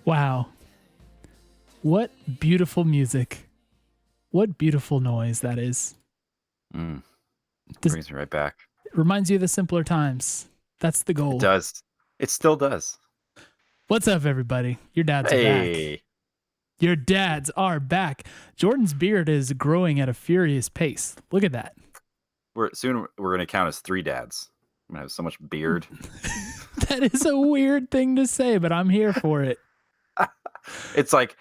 Wow. What beautiful music. What beautiful noise that is. Brings me right back. It reminds you of the simpler times. That's the goal. It does. It still does. What's up, everybody? Your dads are back. Your dads are back. Jordan's beard is growing at a furious pace. Look at that. Soon we're going to count as 3 dads. I'm going to have so much beard. That is a weird thing to say, but I'm here for it. It's like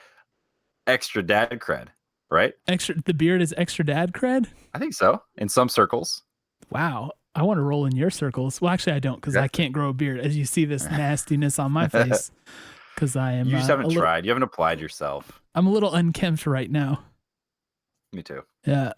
extra dad cred, right? The beard is extra dad cred? I think so. In some circles. Wow. I want to roll in your circles. Well, actually, I don't, because I can't grow a beard. As you see this nastiness on my face, because I am. You just haven't tried. You haven't applied yourself. I'm a little unkempt right now. Me too. Yeah.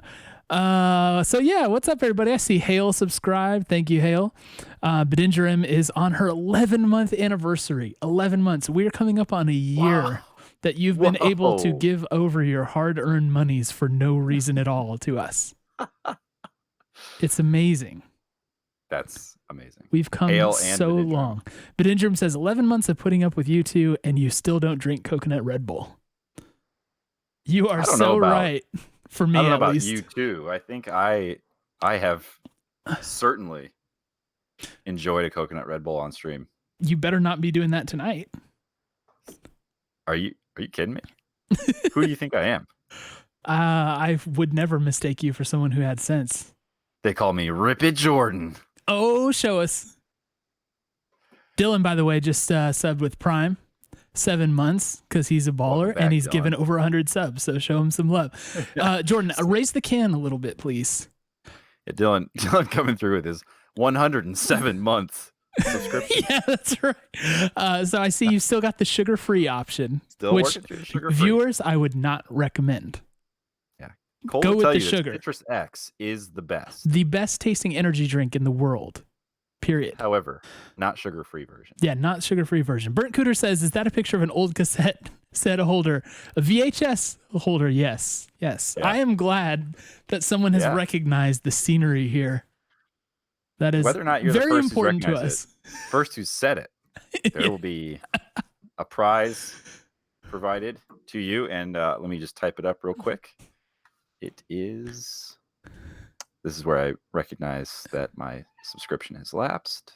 So yeah, what's up, everybody? I see Hale subscribed. Thank you, Hale. Bedingerim is on her 11-month anniversary. 11 months. We're coming up on a year that you've been able to give over your hard-earned monies for no reason at all to us. It's amazing. That's amazing. We've come so long. Bedingerim says 11 months of putting up with you two, and you still don't drink coconut Red Bull. You are so right. For me, I don't know at about least. you too. I think I have certainly enjoyed a coconut Red Bull on stream. You better not be doing that tonight. Are you kidding me? Who do you think I am? I would never mistake you for someone who had sense. They call me Rip It Jordan. Oh, show us. Dylan, by the way, just subbed with Prime. 7 months, because he's a baller and he's given over 100 subs, so show him some love. Jordan, raise the can a little bit, please. Yeah, Dylan coming through with his 107 month subscription. Yeah, that's right. So I see you still got the sugar-free option, which sugar-free. Viewers, I would not recommend. Yeah, Cole go will with tell the you sugar. Citrus X is the best. The best tasting energy drink in the world. Period. However, not sugar-free version. Yeah, not sugar-free version. Burnt Cooter says, is that a picture of an old cassette holder? A VHS holder? Yes. Yes. Yeah. I am glad that someone has recognized the scenery here. That is whether or not you're very the first important to us. First who said it. There will be a prize provided to you. And let me just type it up real quick. It is... This is where I recognize that my subscription has lapsed.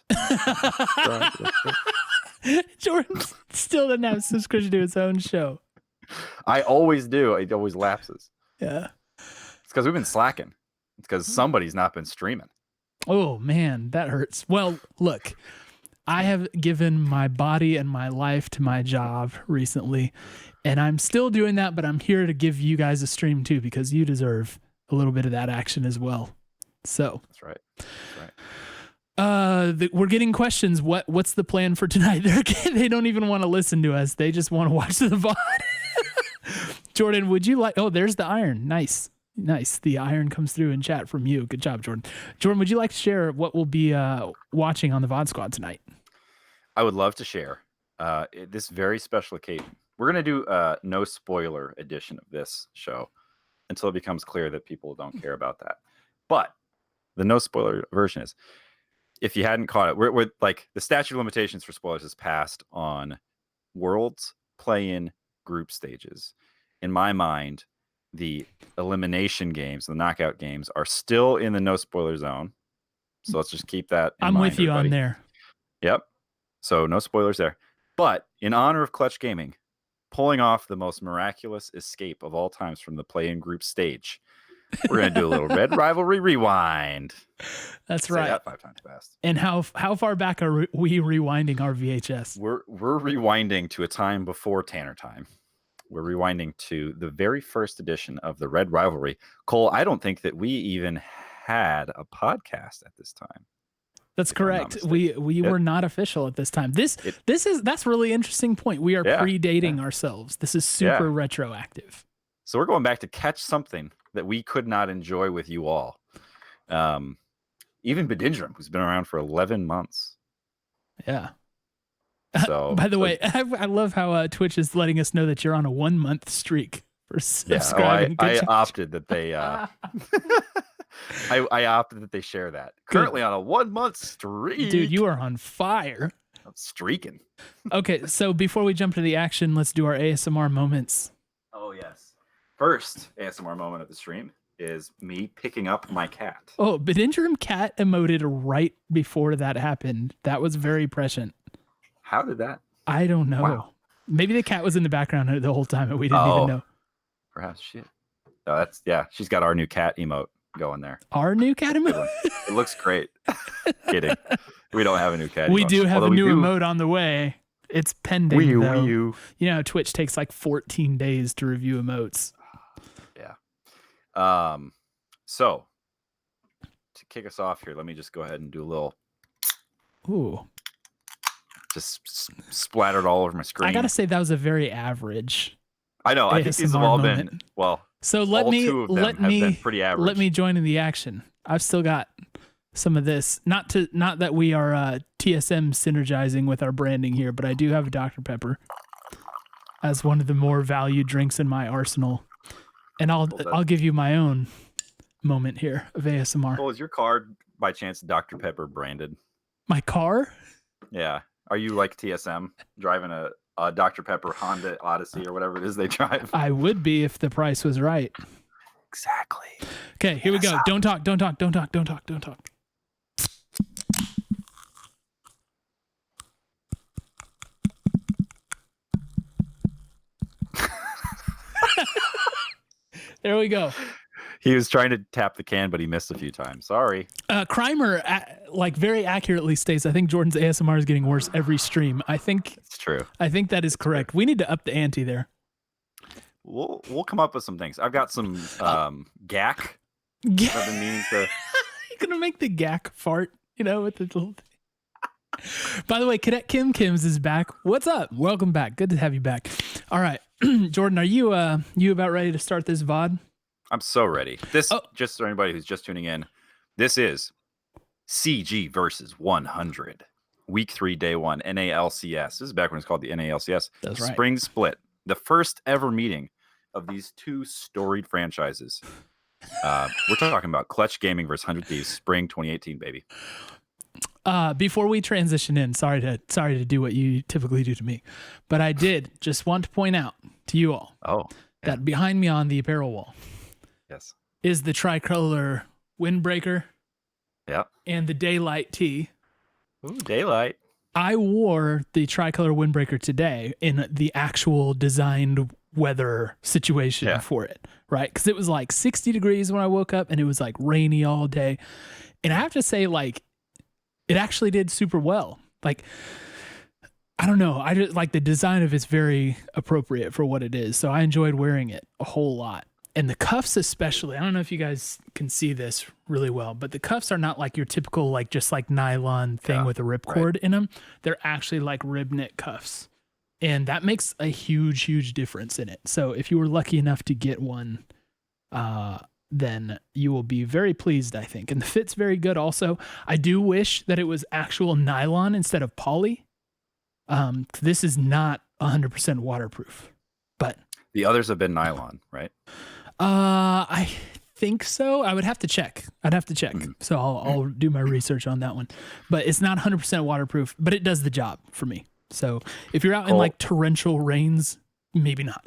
Jordan still doesn't have a subscription to his own show. I always do. It always lapses. Yeah. It's because we've been slacking. It's because somebody's not been streaming. Oh, man, that hurts. Well, look, I have given my body and my life to my job recently, and I'm still doing that, but I'm here to give you guys a stream too, because you deserve a little bit of that action as well. So that's right. That's right. We're getting questions. What's the plan for tonight? They don't even want to listen to us. They just want to watch the VOD. Jordan, would you like? Oh, there's the iron. Nice. The iron comes through in chat from you. Good job, Jordan. Jordan, would you like to share what we'll be watching on the VOD Squad tonight? I would love to share this very special occasion. We're gonna do a no spoiler edition of this show until it becomes clear that people don't care about that. But the no spoiler version is, if you hadn't caught it, we're like the statute of limitations for spoilers is passed on Worlds play-in group stages. In my mind, the elimination games, the knockout games, are still in the no spoiler zone. So let's just keep that in mind. I'm with you on there. Yep. So no spoilers there. But in honor of Clutch Gaming, pulling off the most miraculous escape of all times from the play-in group stage, we're going to do a little Red Rivalry Rewind. That's right. Say that 5 times fast. And how far back are we rewinding our VHS? We're rewinding to a time before Tanner time. We're rewinding to the very first edition of the Red Rivalry. Cole, I don't think that we even had a podcast at this time. That's correct. We were not official at this time. That's a really interesting point. We are predating ourselves. This is super retroactive. So we're going back to catch something that we could not enjoy with you all. Even Bedingerim, who's been around for 11 months. Yeah. So, by the way, I love how Twitch is letting us know that you're on a 1-month streak for subscribing. I opted that they I opted that they share that. Currently on a 1-month streak. Dude, you are on fire. Streaking. Okay, so before we jump to the action, let's do our ASMR moments. Oh, yes. First ASMR moment of the stream is me picking up my cat. Oh, Bedingerum cat emoted right before that happened. That was very prescient. How did that? I don't know. Wow. Maybe the cat was in the background the whole time and we didn't even know. Perhaps shit. Oh, that's she's got our new cat emote going there. Our new cat emote? It looks great. Kidding. We don't have a new cat We emote. do have a new emote on the way. It's pending though. You know how Twitch takes like 14 days to review emotes. Yeah. So to kick us off here, let me just go ahead and do a little just splattered all over my screen. I gotta say that was a very average. I know. I think these have all moment. been well. So let me pretty average. Let me join in the action. I've still got some of this. Not that we are TSM synergizing with our branding here, but I do have a Dr. Pepper as one of the more valued drinks in my arsenal. And I'll give you my own moment here of ASMR. Well, is your card by chance Dr. Pepper branded? My car? Yeah. Are you like TSM driving a Dr. Pepper Honda Odyssey or whatever it is they drive? I would be if the price was right. Exactly. Okay, here we go. Don't talk. There we go. He was trying to tap the can, but he missed a few times. Sorry. Crimer very accurately states, I think Jordan's ASMR is getting worse every stream. I think it's true. I think that is correct. We need to up the ante there. We'll come up with some things. I've got some gack. I've been meaning to. You're gonna make the gack fart, with the little thing. By the way, Cadet Kim's is back. What's up? Welcome back. Good to have you back. All right, Jordan, are you about ready to start this VOD? I'm so ready. Just for anybody who's just tuning in, this is CG versus 100. Week 3, Day 1, NALCS. This is back when it's called the NALCS. That's right. Spring Split. The first ever meeting of these two storied franchises. We're talking about Clutch Gaming versus 100 Thieves, Spring 2018, baby. Before we transition in, sorry to do what you typically do to me, but I did just want to point out to you all that behind me on the apparel wall is the tricolor windbreaker and the daylight tee. Ooh, daylight. I wore the tricolor windbreaker today in the actual designed weather situation for it, right? Because it was like 60 degrees when I woke up and it was like rainy all day. And I have to say, like, it actually did super well. Like, I don't know. I just like the design of it's very appropriate for what it is. So I enjoyed wearing it a whole lot. And the cuffs especially, I don't know if you guys can see this really well, but the cuffs are not like your typical, like just like nylon thing with a ripcord in them. They're actually like rib knit cuffs. And that makes a huge, huge difference in it. So if you were lucky enough to get one, then you will be very pleased, I think. And the fit's very good also. I do wish that it was actual nylon instead of poly. This is not 100% waterproof, but the others have been nylon, right? I think so. I would have to check. I'd have to check. So I'll do my research on that one. But it's not 100% waterproof, but it does the job for me. So if you're out in like torrential rains, maybe not.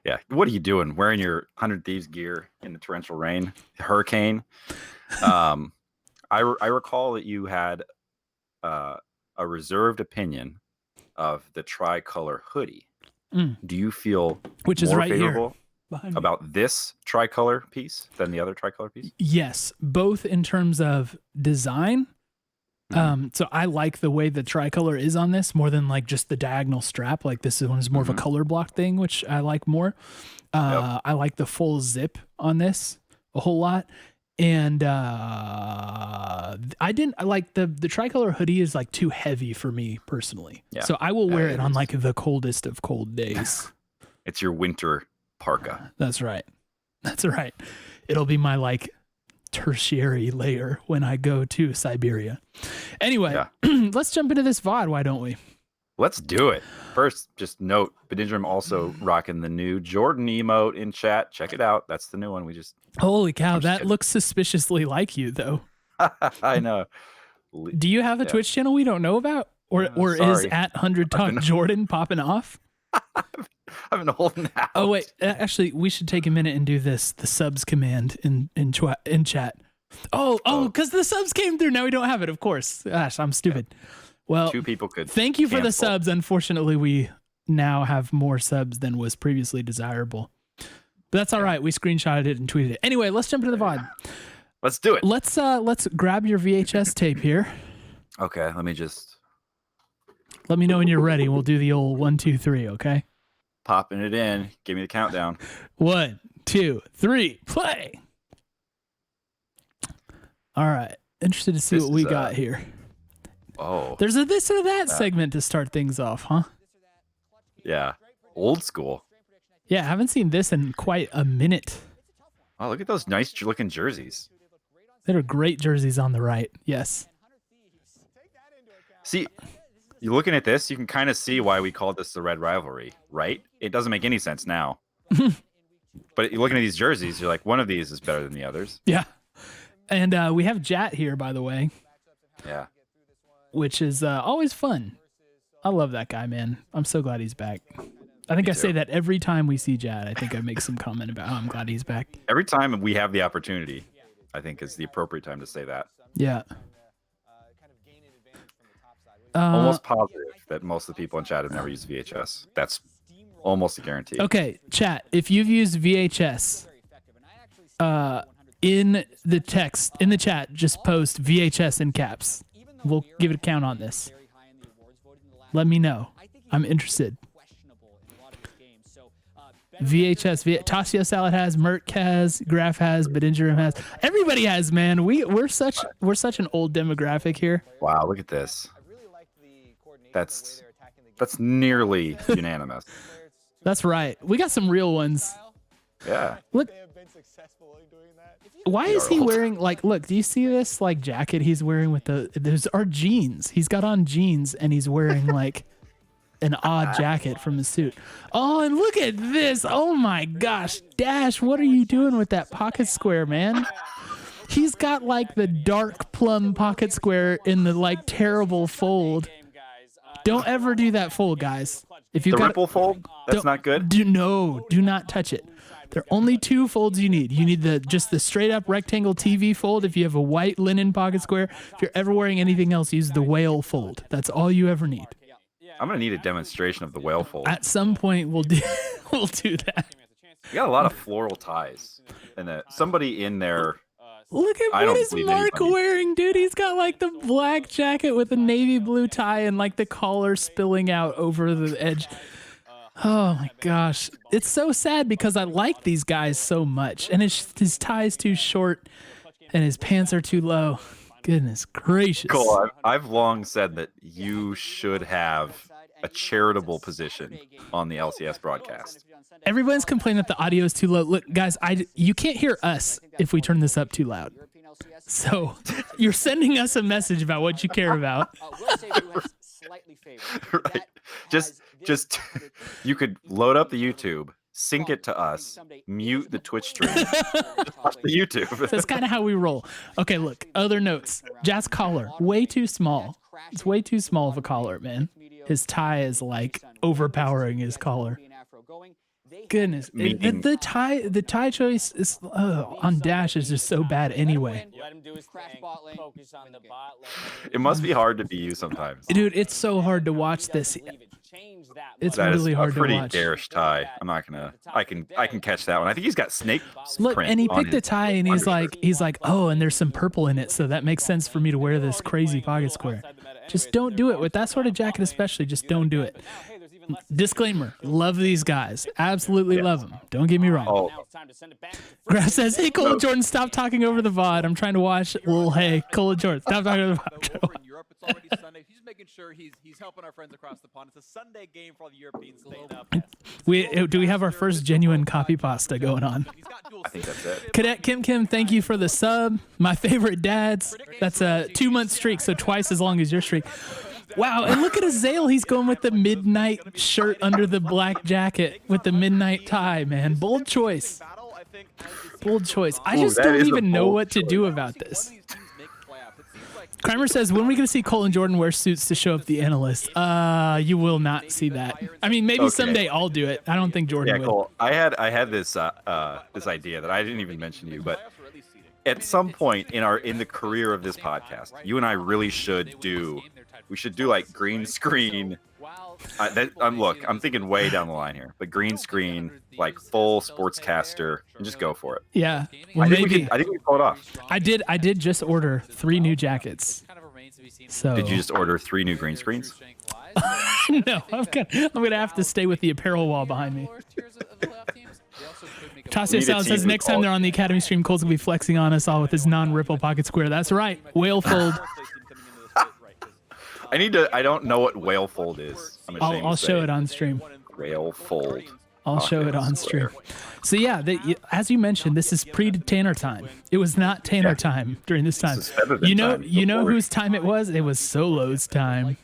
Yeah. What are you doing? Wearing your 100 Thieves gear in the torrential rain, hurricane. I recall that you had a reserved opinion of the tricolor hoodie. Do you feel which is more right favorable here about this tricolor piece than the other tricolor piece? Yes, both in terms of design. So I like the way the tricolor is on this more than like just the diagonal strap. Like this one is more of a color block thing, which I like more. I like the full zip on this a whole lot. And I didn't like the tricolor hoodie is like too heavy for me personally. Yeah. So I will wear it on like the coldest of cold days. It's your winter parka. That's right. It'll be my like tertiary layer when I go to Siberia. Anyway, let's jump into this VOD. Why don't we? Let's do it. First, just note, Bedingerum also rocking the new Jordan emote in chat. Check it out. That's the new one. Holy cow, that looks suspiciously like you, though. I know. Do you have a Twitch channel we don't know about? Or is at 100 Talk Jordan popping off? I've been holding out. Oh wait, actually, we should take a minute and do the subs command in chat. Oh, because the subs came through. Now we don't have it. Of course. Gosh, I'm stupid. Yeah. Well, 2 people could. Thank you for the subs. Unfortunately, we now have more subs than was previously desirable. But that's all right. We screenshotted it and tweeted it. Anyway, let's jump into the VOD. Let's do it. Let's grab your VHS tape here. Okay, let me know when you're ready. We'll do the old 1, 2, 3. Okay. Popping it in. Give me the countdown. 1, 2, 3. Play. All right. Interested to see what we got here. Oh. There's a this or that segment to start things off, huh? Yeah. Old school. Yeah, I haven't seen this in quite a minute. Oh, look at those nice looking jerseys. There are great jerseys on the right. Yes. See, you're looking at this, you can kind of see why we called this the Red Rivalry, right? It doesn't make any sense now. But you're looking at these jerseys, you're like, one of these is better than the others. Yeah. And we have Jat here, by the way. Yeah. Which is always fun. I love that guy, man. I'm so glad he's back. I think I say that every time we see Jad. I think I make some comment about how I'm glad he's back. Every time we have the opportunity, I think is the appropriate time to say that. Yeah. Almost positive that most of the people in chat have never used VHS. That's almost a guarantee. Okay, chat. If you've used VHS, in the chat, just post VHS in caps. We'll give it a count on this. Let me know. I'm interested. VHS, Tasio Salad has, Merc has, Graf has, Bedinger has. Everybody has, man. We're such an old demographic here. Wow, look at this. That's nearly unanimous. That's right. We got some real ones. Yeah. Look. Why is he wearing look, do you see this jacket he's wearing with those are jeans. He's got on jeans and he's wearing an odd jacket from his suit. Oh, and look at this. Oh my gosh. Dash, what are you doing with that pocket square, man? He's got the dark plum pocket square in the terrible fold. Don't ever do that fold, guys. If you got ripple fold, that's not good. Do not touch it. There are only 2 folds you need. You need just the straight up rectangle TV fold if you have a white linen pocket square. If you're ever wearing anything else, use the whale fold. That's all you ever need. I'm gonna need a demonstration of the whale fold. At some point, we'll do that. You got a lot of floral ties, and somebody in there. Look at what is Mark wearing, dude. He's got the black jacket with a navy blue tie and the collar spilling out over the edge. Oh my gosh. It's so sad because I like these guys so much. And his tie's too short and his pants are too low. Goodness gracious. Cole, I've long said that you should have a charitable position on the LCS broadcast. Everyone's complaining that the audio is too low. Look, guys, you can't hear us if we turn this up too loud. So you're sending us a message about what you care about. Right. Just you could load up the YouTube, sync it to us, mute the Twitch stream, watch the YouTube. That's kind of how we roll. Okay, look, other notes. Jazz collar, way too small. It's way too small of a collar, man. His tie is overpowering his collar. Goodness, the tie choice is on Dash is just so bad anyway. It must be hard to be you sometimes, dude. It's so hard to watch this. It's really hard to watch. Pretty garish tie. I'm not gonna. I can catch that one. I think he's got snake. Look, and he picked the tie, and he's like, oh, and there's some purple in it, so that makes sense for me to wear this crazy pocket square. Just don't do it with that sort of jacket, especially. Just don't do it. Disclaimer, love these guys. Absolutely love them. Don't get me wrong. Oh. Graf says, hey, Cole and Jordan, stop talking over the VOD. I'm trying to watch. Well, hey, Cole and Jordan, stop talking over the VOD. In Europe, it's already Sunday. He's making sure he's helping our friends across the pond. It's a Sunday game for all the Europeans staying up. Do we have our first genuine copy pasta going on? I think that's it. Cadet Kim, thank you for the sub. My favorite dads. That's a 2-month streak, so twice as long as your streak. Wow, and look at Azale. He's going with the midnight shirt under the black jacket with the midnight tie, man. Bold choice. Bold choice. I just don't even know what to do about this. Kramer says, when are we going to see Cole and Jordan wear suits to show up the analyst? You will not see that. I mean, maybe someday I'll do it. I don't think Jordan would. Cole. I had this this idea that I didn't even mention to you, but at some point in the career of this podcast, you and I really should do like green screen. I'm thinking way down the line here, but green screen, like full sportscaster, and just go for it. Yeah, well, I think maybe. we can pull it off. I did just order 3 new jackets. So Did you just order 3 new green screens? no, I'm gonna have to stay with the apparel wall behind me. Tassia Salad says next time they're on the Academy stream, Cole's gonna be flexing on us all with his non-ripple pocket square. That's right, whale fold. I don't know what whale fold is. I'll show it on stream. Whale fold. I'll show it on stream. So yeah, as you mentioned, this is pre-Tanner time. It was not Tanner time during this time. You know whose time it was? It was Solo's time.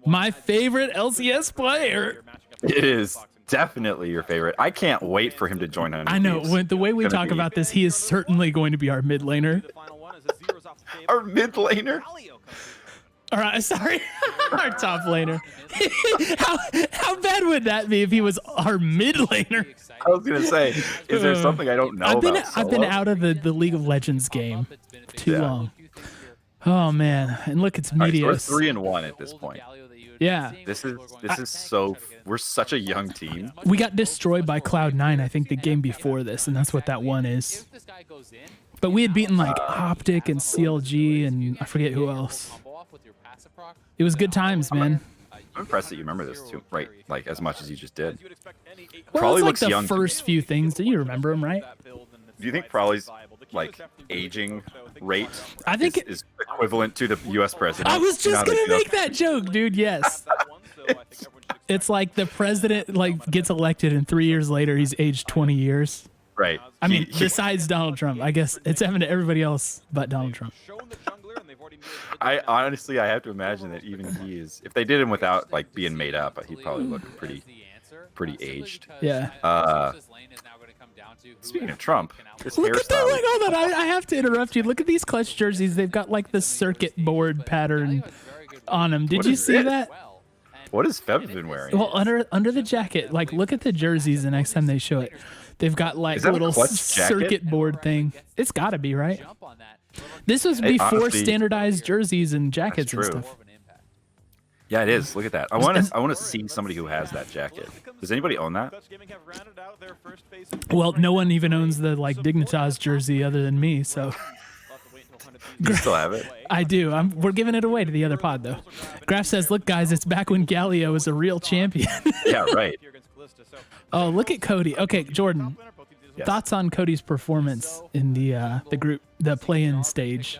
My favorite LCS player. It is definitely your favorite. I can't wait for him to join on. I know. The way we talk about this, he is certainly going to be our mid laner. Our mid laner? All right, sorry, our top laner. how bad would that be if he was our mid laner? I was gonna say, is there something I don't know I've about been out of the League of Legends game too long. Oh man, and look, it's Meteos. Right, so we're 3-1 at this point. Yeah. This is so. We're such a young team. We got destroyed by Cloud9, I think, the game before this, and that's what that one is. But we had beaten like Optic and CLG and I forget who else. It was good times, man. I'm impressed that you remember this too, right? Like as much as you just did. Well, Probably it's like looks the young. first few things. Do you remember him, right? Do you think Prowley's like aging rate I think is equivalent to the U.S. president? I was just gonna make that joke, dude. Yes. It's like the president like gets elected and 3 years later he's aged 20 years. Right. I mean, besides Donald Trump, I guess it's happened to everybody else but Donald Trump. I honestly, I have to imagine that even he is. If they did him without like being made up, he'd probably look pretty aged. Yeah. Speaking of Trump, this Look at that! hairstyle. Like, hold on, I have to interrupt you. Look at these clutch jerseys. They've got like the circuit board pattern on them. Did you see that? What has Feb been wearing? Well, under the jacket, like look at the jerseys the next time they show it. They've got like a little circuit board thing. It's got to be, right? This was before honestly, standardized jerseys and jackets and stuff. Yeah, it is. Look at that. I want to see somebody who has that jacket. Does anybody own that? Well, no one even owns the like Dignitas jersey other than me, so Do you still have it? I do. We're giving it away to the other pod though. Graf says, "Look, guys, it's back when Galio was a real champion." Yeah, right. Oh, look at Cody. Okay, Jordan. Yes. Thoughts on Cody's performance in the group, the play-in stage?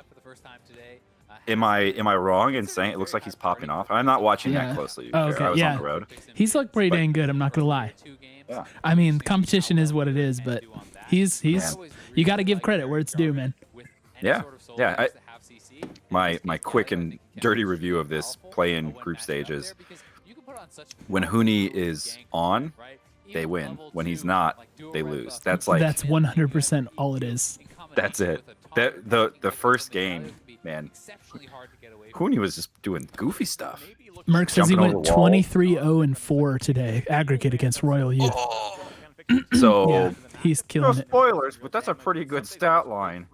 Am I wrong in saying it looks like he's popping off? I'm not watching that closely. Oh, okay. I was on the road. He's looked pretty dang good. I'm not gonna lie. Yeah. I mean, competition is what it is, but he's you got to give credit where it's due, man. Yeah. Yeah. My quick and dirty review of this play-in group stage is when Huni is on, they win. When he's not, they lose. That's 100% all it is. That's it. The first game, man, Huni was just doing goofy stuff. Merck says he Jumping went over walls. 23-0-4 today, aggregate against Royal Youth. So Yeah, he's no killing it. spoilers, but that's a pretty good stat line.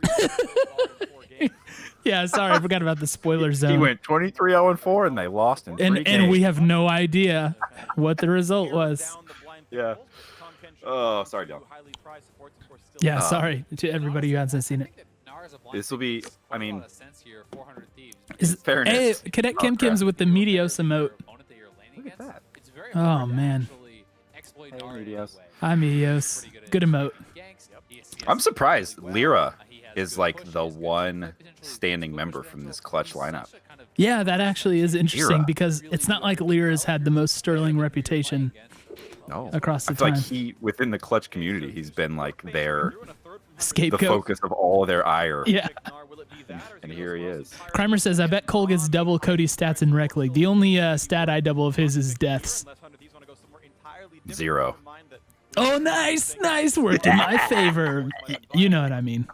Yeah, sorry, I forgot about the spoiler zone. He went 23-0-4 and they lost in 3 games. and we have no idea what the result was. Yeah. Oh, sorry, Dylan. Yeah, sorry to everybody who hasn't seen it. This will be, I mean, Is, fairness. Hey, Cadet Kim Kim's with the Meteos emote. Look at that. Oh, man. Hi, Meteos. Good emote. I'm surprised Lyra is like the one standing member from this clutch lineup. Yeah, that actually is interesting Lyra. because it's not like Lyra's had the most sterling reputation No. across the I feel time. like within the clutch community, he's been like the Scapegoat. focus of all their ire. Yeah. And here he is. Crimer says, I bet Cole gets double Cody's stats in Rec League. The only stat I double of his is deaths. 0. Oh, nice. Nice. Worked in my favor. You know what I mean.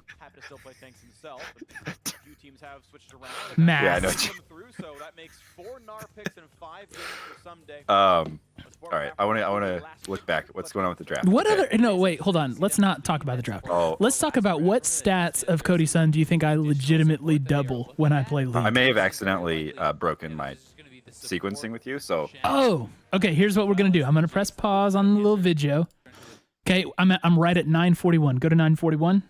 teams have switched around. Math. Yeah, I know. Through, so that makes 4 NAR picks and 5 games for someday. All right, I want to look back at what's going on with the draft. What Okay. other? No, wait, hold on. Let's not talk about the draft. Oh. Let's talk about what stats of Cody Sun do you think I legitimately double when I play League? I may have accidentally broken my sequencing with you, so Oh, okay. Here's what we're gonna do. I'm gonna press pause on the little video. Okay, I'm right at 941. Go to 941,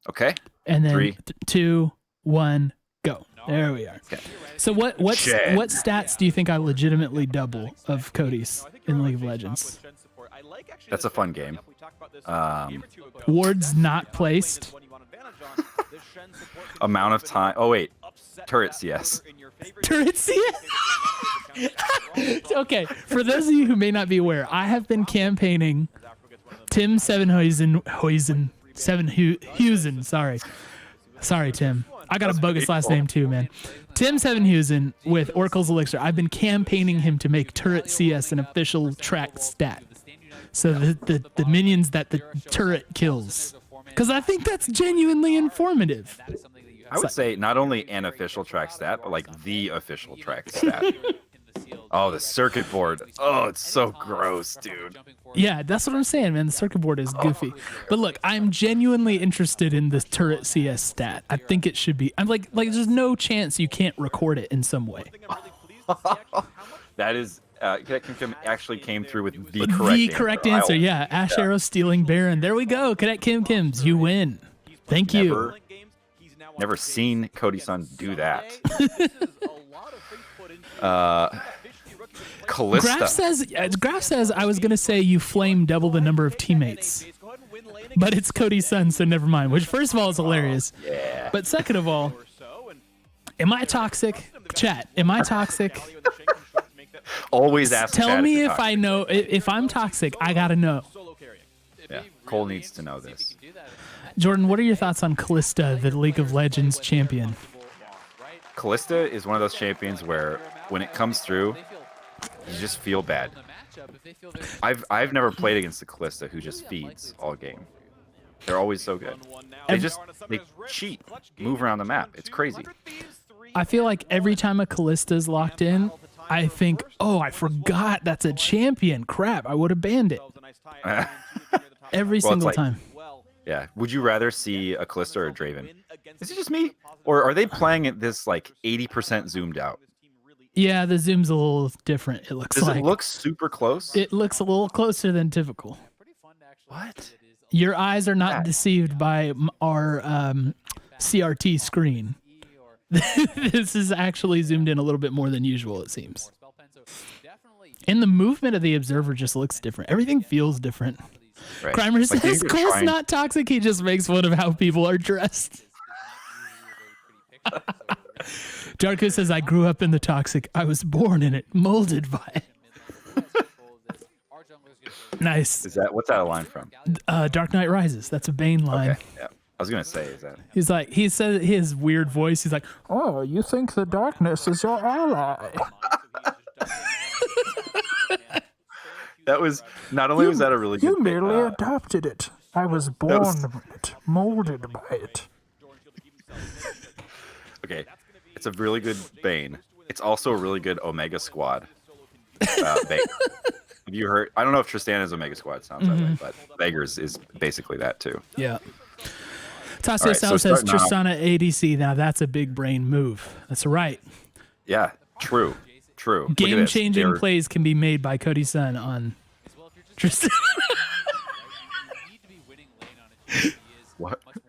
okay. and then 3, 2, 1, go. There we are. Okay. So what Shit. stats do you think I legitimately double of Cody's in League of Legends? That's a fun game. Wards not placed. Amount of time. Oh wait, turret CS. Turret CS. Okay, for those of you who may not be aware, I have been campaigning Tim Sevenhuisen. Sorry, Tim. I got a bogus last name too, man. Tim Sevenhuisen with Oracle's Elixir. I've been campaigning him to make turret CS an official track stat. So the minions that the turret kills. Because I think that's genuinely informative. I would say not only an official track stat, but like the official track stat. Oh, the circuit board. Oh, it's so gross, dude. Yeah, that's what I'm saying, man. The circuit board is goofy. But look, I'm genuinely interested in this turret CS stat. I think it should be. I'm like there's no chance you can't record it in some way. That is, Cadet Kim actually came through with the correct answer. Yeah, Ash Arrow stealing Baron. There we go. Cadet Kims, you win. Thank you. Never seen Cody Sun do that. Callista. Graf says I was gonna say you flame double the number of teammates, but it's Cody Sun, so never mind. Which first of all is hilarious, Yeah. but second of all, am I toxic? Chat, am I toxic? Always ask. Tell me if I. I know if I'm toxic. I gotta know. Yeah, Cole needs to know this. Jordan, what are your thoughts on Callista, the League of Legends champion? Callista is one of those champions where when it comes through, you just feel bad. I've never played against the Callista who just feeds all game. They're always so good. They cheat, move around the map. It's crazy. I feel like every time a Callista's locked in, I think, oh, I forgot that's a champion. Crap, I would have banned it. Every single time. Yeah. Would you rather see a Callista or a Draven? Is it just me? Or are they playing it this like 80% zoomed out? Yeah, the zoom's a little different, it looks Does like. it look super close? It looks a little closer than typical. What? Your eyes are not deceived by our CRT screen. This is actually zoomed in a little bit more than usual, it seems. And the movement of the observer just looks different. Everything feels different. Right. Crimer Like says Cole's not toxic, he just makes fun of how people are dressed. Jarko says, I grew up in the toxic. I was born in it, molded by it. Nice. What's that a line from? Dark Knight Rises. That's a Bane line. Okay, yeah. I was gonna say, is that? He's like, he said his weird voice. He's like, oh, you think the darkness is your ally? That was not only was that a really good. You merely adopted it. I was born with it, molded by it. Okay, it's a really good Bane. It's also a really good Omega Squad Bane. Have you heard? I don't know if Tristana's Omega Squad sounds that way, but Vegas is basically that too. Yeah. Tasio Right, Sal so says starting Tristana ADC. Now that's a big brain move. That's right. Yeah, true. Look at this. Game-changing plays can be made by Cody Sun on Tristana.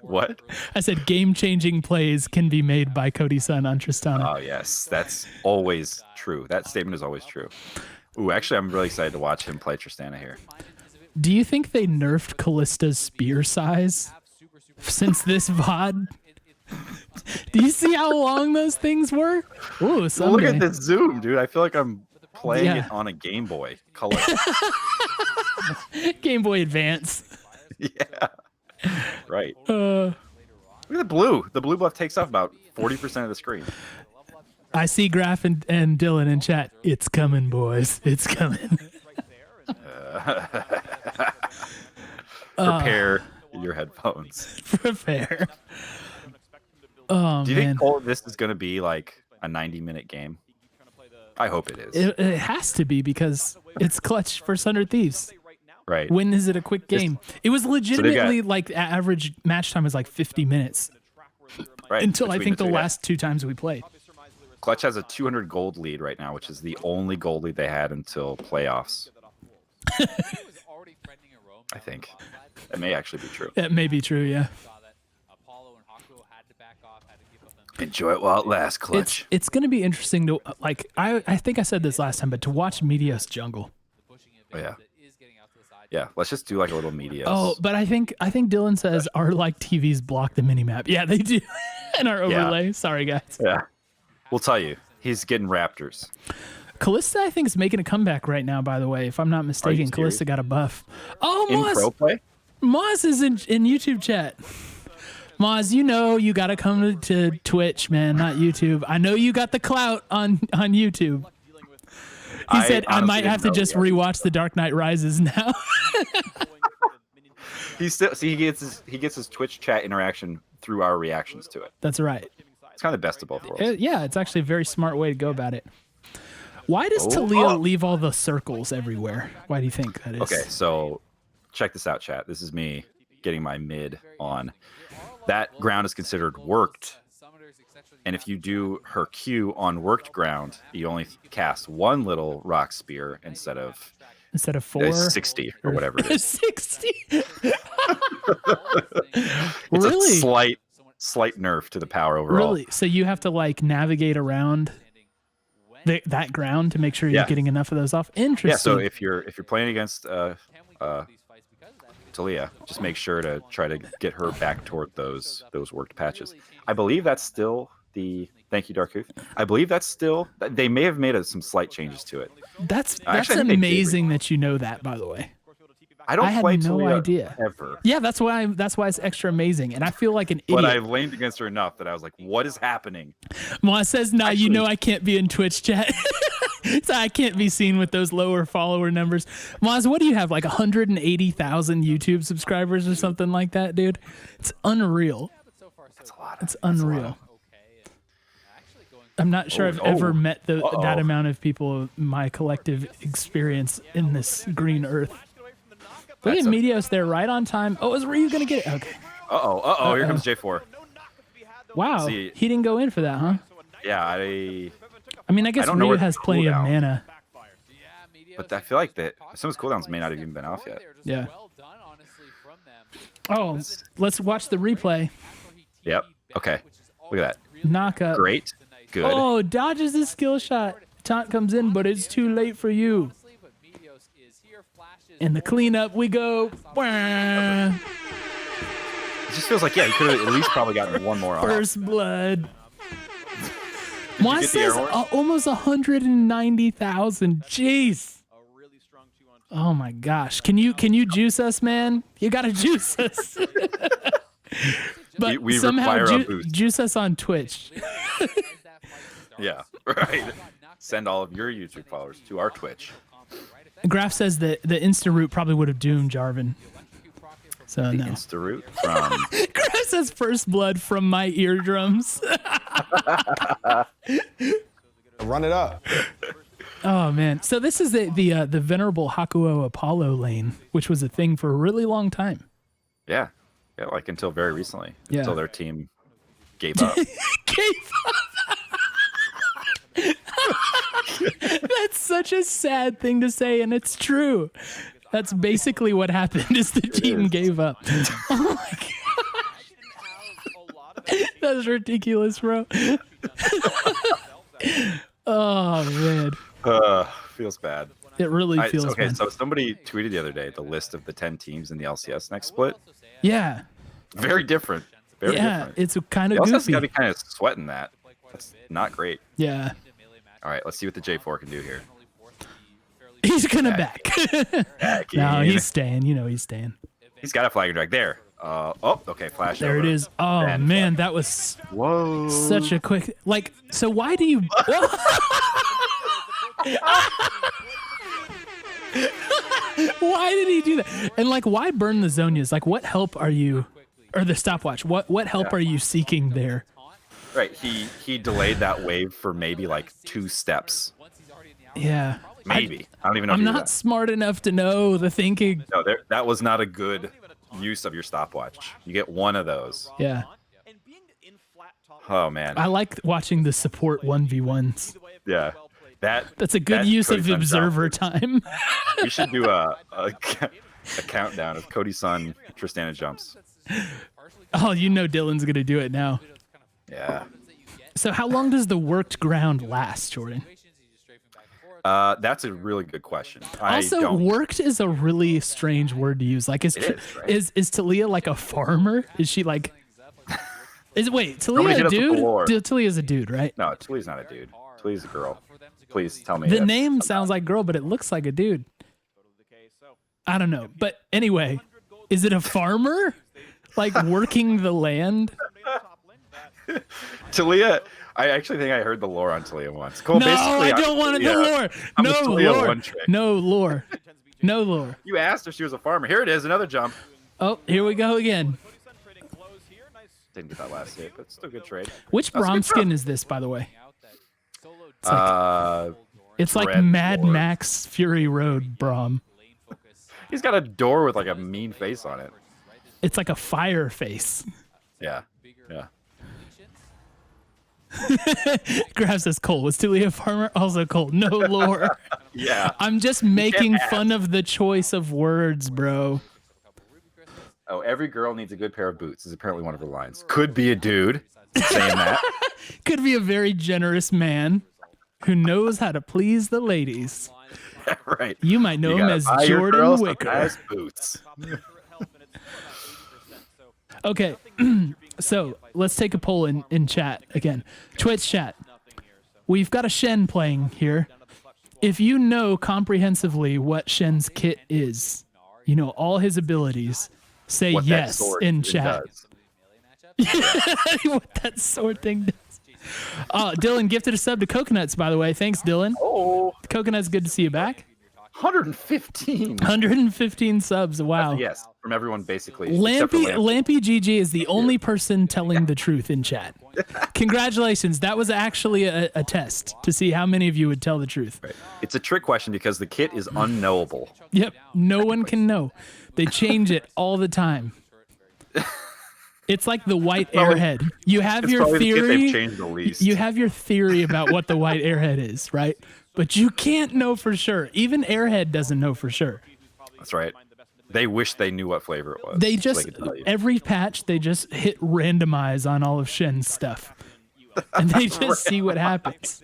What? I said game-changing plays can be made by Cody Sun on Tristana. Oh yes, that's always true. That statement is always true. Ooh, actually, I'm really excited to watch him play Tristana here. Do you think they nerfed Callista's spear size since this VOD? Do you see how long those things were? Ooh, Look at this zoom, dude. I feel like I'm playing Yeah. it on a Game Boy Color. Game Boy Advance. Yeah. Right. Look at the blue. The blue buff takes up about 40% of the screen. I see Graf and Dylan in chat. It's coming, boys. It's coming. Prepare your headphones. Prepare. Oh Do you man, think this is going to be like a 90-minute game? I hope it is. it has to be because it's clutch for Thunder Thieves. Right. When is it a quick game? It was got- legitimately like average match time was like 50 minutes Right. until I between think the two guys. last 2 times we played. Clutch has a 200 gold lead right now, which is the only gold lead they had until playoffs. I think that may actually be true. It may be true, yeah. Enjoy it while it lasts, Clutch. It's going to be interesting to like. I think I said this last time, but to watch Meteos jungle. Oh, yeah. Yeah, let's just do like a little media. Oh, but I think Dylan says our like TVs block the minimap. Yeah, they do. In our overlay. Sorry, guys. Yeah. We'll tell you, he's getting Raptors. Callista, I think, is making a comeback right now. By the way, if I'm not mistaken, serious? Callista got a buff. Oh, In Moz! pro play? Moz is in YouTube chat. Moz, you know you got to come to Twitch, man, not YouTube. I know you got the clout on YouTube. He said I might have to just rewatch The Dark Knight Rises now. He gets his Twitch chat interaction through our reactions to it. That's right. It's kind of the best of both worlds. Yeah, it's actually a very smart way to go about it. Why does Talia leave all the circles everywhere? Why do you think that is? Okay, so check this out, chat. This is me getting my mid on. That ground is considered worked. And if you do her Q on worked ground, you only cast one little rock spear instead of 4 60 or whatever it is. 60. It's Really? a slight nerf to the power overall. Really? So you have to like navigate around that ground to make sure you're Yeah. getting enough of those off. Interesting. Yeah. So if you're playing against Talia, just make sure to try to get her back toward those worked patches. I believe that's still the. Thank you, Darkuth. I believe that's still. They may have made some slight changes to it. That's Actually, I think they did. amazing that you know that. By the way, I don't I had play no Talia idea. ever. Yeah, that's why it's extra amazing, and I feel like an But idiot. I lamed against her enough that I was like, "What is happening?" Moz says, "Nah, you Actually- know I can't be in Twitch chat, so I can't be seen with those lower follower numbers." Moz, what do you have? Like 180,000 YouTube subscribers or something like that, dude? It's unreal. That's a lot. It's unreal. I'm not sure I've ever met that amount of people of my collective experience in this green earth. Look at Meteos there, right on time. Oh, were you gonna get it? Okay. Here comes J4. Wow, See- he didn't go in for that, huh? Yeah, I mean, I guess don't know Ryu where has the plenty of cooldown- mana. but I feel like that some of his cooldowns may not have even been off yet. Yeah. Oh, let's watch the replay. Yep. Okay. Look at Knock that. up. Great. Good. Oh, dodges the skill shot. Taunt comes in, but it's too late for you. In the cleanup we go. Wah. It just feels like, yeah, he could have at least probably gotten one more off. First blood. you Moz get the air says horn? almost 190,000. Jeez. Oh my gosh. Can you juice us, man? You gotta juice us. But We somehow require a boost. juice us on Twitch. Yeah, right. Send all of your YouTube followers to our Twitch. Graf says that the Insta route probably would have doomed Jarvan. So no. Insta route from. Graf says first blood from my eardrums. Run it up. Oh man. So this is the venerable Hakuo Apollo lane, which was a thing for a really long time. Yeah. Yeah, like until very recently. Yeah. Until their team gave up. That's such a sad thing to say, and it's true. That's basically what happened is the team gave up. Oh my god. That's ridiculous, bro. Oh man. Feels bad. It really feels okay, bad. so somebody tweeted the other day the list of the 10 teams in the LCS next split. Yeah. Very different. Very different. It's kind The of LCS goofy. got to be kind of sweating that. That's not great. Yeah. All right, let's see what the J4 can do here. He's gonna back. Back No, in. he's staying. You know he's staying. He's got a flag and drag there. Okay, flash There over. it is. Oh And man, that was Whoa. such a quick. Like, so why do you? Why did he do that? And like, why burn the Zonias? Like, what help are you, or the stopwatch? What help are you seeking there? Right. He delayed that wave for maybe like 2 steps. Yeah. Maybe. I don't even know. I'm if you not smart enough to know the thinking. No, that was not a good use of your stopwatch. You get one of those. Yeah. Oh man. I like watching the support 1v1s. Yeah. That's a good use of observer time. We should do a countdown of Cody-san Tristana jumps. Oh, you know Dylan's gonna do it now. Yeah. So how long does the worked ground last, Jordan? That's a really good question. Also, worked is a really strange word to use. Like, is Talia like a farmer? Is she like? Talia a dude? Talia's a dude, right? No, Talia's not a dude. Talia's a girl. Please tell me. The name sounds like girl, but it looks like a dude. I don't know, but anyway, is it a farmer? Like working the land? Talia, I actually think I heard the lore on Talia once. Cool, no, I don't want to know lore. No lore. No lore. You asked if she was a farmer. Here it is, another jump. Oh, here we go again. Didn't get that last hit, but still good trade. Which Brom skin is this, by the way? It's like Mad Max Fury Road Brom. He's got a door with like a mean face on it. It's like a fire face. Yeah. Yeah. Grab says Cole. Was Talia a farmer? Also Cole. No lore. Yeah. I'm just making fun of the choice of words, bro. Oh, every girl needs a good pair of boots is apparently one of her lines. Could be a dude saying that. Could be a very generous man who knows how to please the ladies. Right. You might know him as Jordan Wicker. Nice boots. Okay, so let's take a poll in chat again. Twitch chat. We've got a Shen playing here. If you know comprehensively what Shen's kit is, you know all his abilities, say yes in chat. What that sword thing does. Dylan gifted a sub to Coconuts, by the way. Thanks, Dylan. Oh. Coconuts, good to see you back. 115. 115 subs. Wow. Yes, from everyone basically. Lampy GG is the only person telling the truth in chat. Congratulations. That was actually a test to see how many of you would tell the truth. Right. It's a trick question because the kit is unknowable. Yep. No one can know. They change it all the time. It's like the white airhead. You have your theory. Changed the least. You have your theory about what the white airhead is, right? But you can't know for sure. Even Airhead doesn't know for sure. That's right. They wish they knew what flavor it was. They just, every patch, they just hit randomize on all of Shen's stuff. And they just see what happens.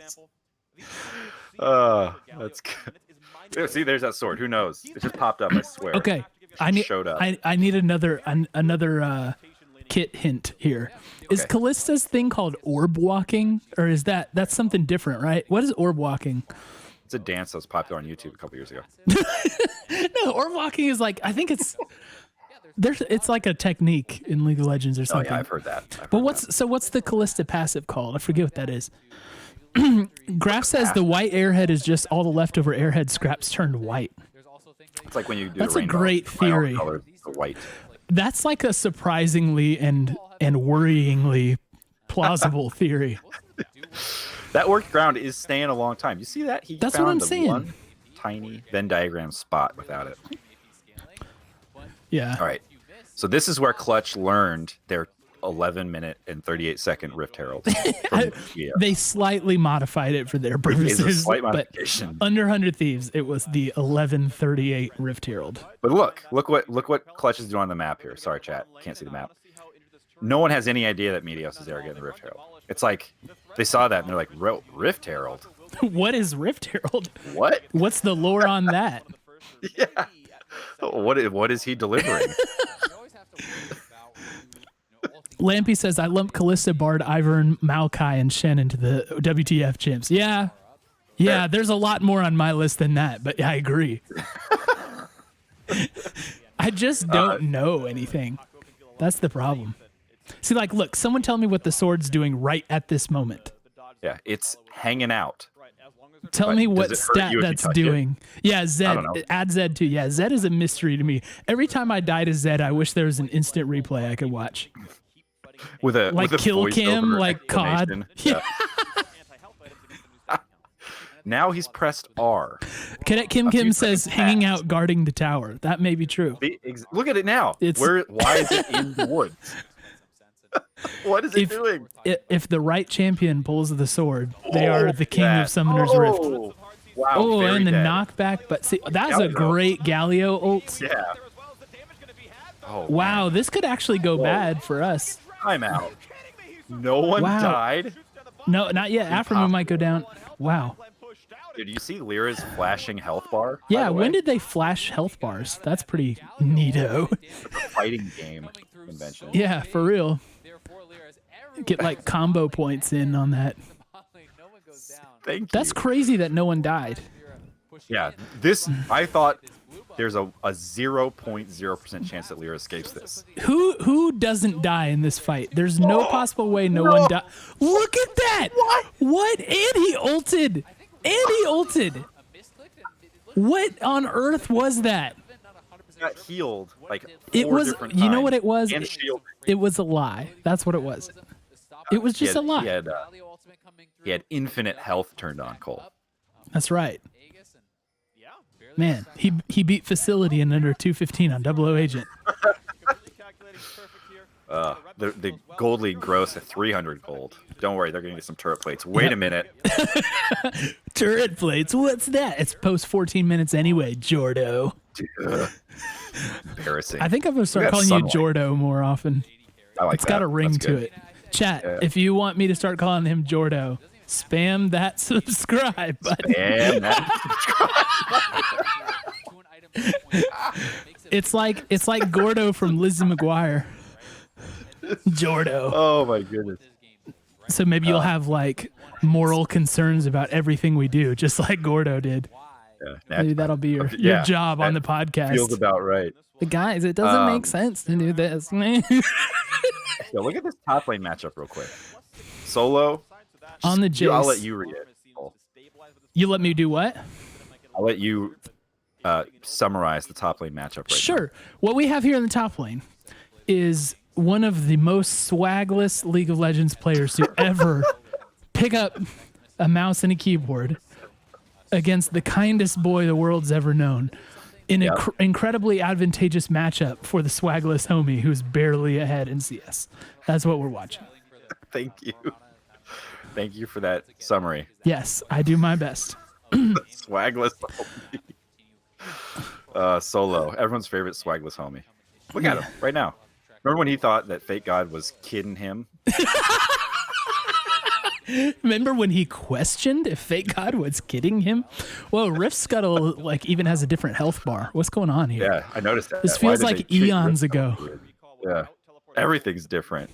That's good. See, there's that sword. Who knows? It just popped up, I swear. Okay. I need another kit hint here. Okay. Is Callista's thing called orb walking, or is that's something different, right? What is orb walking? It's a dance that was popular on YouTube a couple years ago. No, orb walking is like, I think it's like a technique in League of Legends or something. Oh yeah, I've heard that. What's the Callista passive called? I forget what that is. Graf says the white airhead is just all the leftover airhead scraps turned white. It's like when you do that's a great theory. Color, the white. That's like a surprisingly and worryingly plausible theory. That worked ground is staying a long time. You see that? That's what I'm saying. One tiny Venn diagram spot without it. Yeah. All right. So this is where Clutch learned their 11-minute and 38-second Rift Herald. They slightly modified it for their purposes, but under 100 Thieves, it was the 11:38 Rift Herald. But look what Clutch is doing on the map here. Sorry, chat, can't see the map. No one has any idea that Meteos is there getting the Rift Herald. It's like they saw that and they're like, Rift Herald? What is Rift Herald? What? What's the lore on that? Yeah. What is he delivering? Lampy says, I lump Callista, Bard, Ivern, Maokai, and Shen into the WTF chimps. Yeah. Yeah, there's a lot more on my list than that, but I agree. I just don't know anything. That's the problem. See, like, look, someone tell me what the sword's doing right at this moment. Yeah, it's hanging out. Tell me what stat that's doing. Yeah, Zed. Add Zed too. Yeah, Zed is a mystery to me. Every time I die to Zed, I wish there was an instant replay I could watch. with a Like with a kill cam, voiceover like COD. explanation. Yeah. Now he's pressed R. Cadet Kim A few Kim says seconds hanging passed. out guarding the tower. That may be true. Look at it now. It's- Why is it in the woods? What is it doing? If the right champion pulls the sword, they are the king of Summoner's Rift. Wow. Oh, very and the dead. knockback. But see, that's a Galio. great Galio ult. Yeah. Oh, Wow, this could actually go bad for us. I'm out. No one Wow. died. No, not yet. Aftermoon might go down. Wow. Did you see Lyra's flashing health bar? by Yeah, the when way? did they flash health bars? That's pretty neato. Fighting game invention. Yeah, for real. Get like combo points in on that. Thank you. That's crazy that no one died. Yeah, this I thought there's a 0.0% chance that Lyra escapes this. Who doesn't die in this fight? There's no possible way no one died. Look at that! What? And he ulted! What on earth was that? Got healed like It four was, different you know what times it was? and shielded. It was a lie. That's what it was. It was just a lie. He had infinite health turned on, Cole. That's right. Man, he beat Facility in under 215 on Double O Agent. The Gold League gross at 300 gold. Don't worry, they're going to get some turret plates. Wait a minute. Turret plates, what's that? It's post 14 minutes anyway, Jordo. Embarrassing. I think I'm going to start got calling sunlight. you Jordo more often. I like It's got that. a ring That's to good. it. Chat, Yeah. if you want me to start calling him Jordo, spam that subscribe button. And that, It's like Gordo from Lizzie McGuire. Jordo. oh my goodness. So maybe you'll have like moral concerns about everything we do, just like Gordo did. Yeah, Maybe that'll be your Yeah, job on the that podcast. feels about right. But guys, it doesn't make sense to do this. Yo, look at this top lane matchup real quick. Solo. On the I'll Jace. let you read it. Cole. You let me do what? I'll let you summarize the top lane matchup right Sure. What we have here in the top lane is one of the most swagless League of Legends players to ever pick up a mouse and a keyboard against the kindest boy the world's ever known in an incredibly advantageous matchup for the swagless homie who's barely ahead in CS. That's what we're watching. now. Thank you. Thank you for that summary. Yes, I do my best. Swagless homie. Solo. Everyone's favorite swagless homie. Look at him right now. Remember when he thought that Fake God was kidding him? Remember when he questioned if Fake God was kidding him? Whoa, Rift Scuttle like even has a different health bar. What's going on here? Yeah, I noticed that. This Why feels did like they change eons Rift ago. Scuttle? Yeah, everything's different.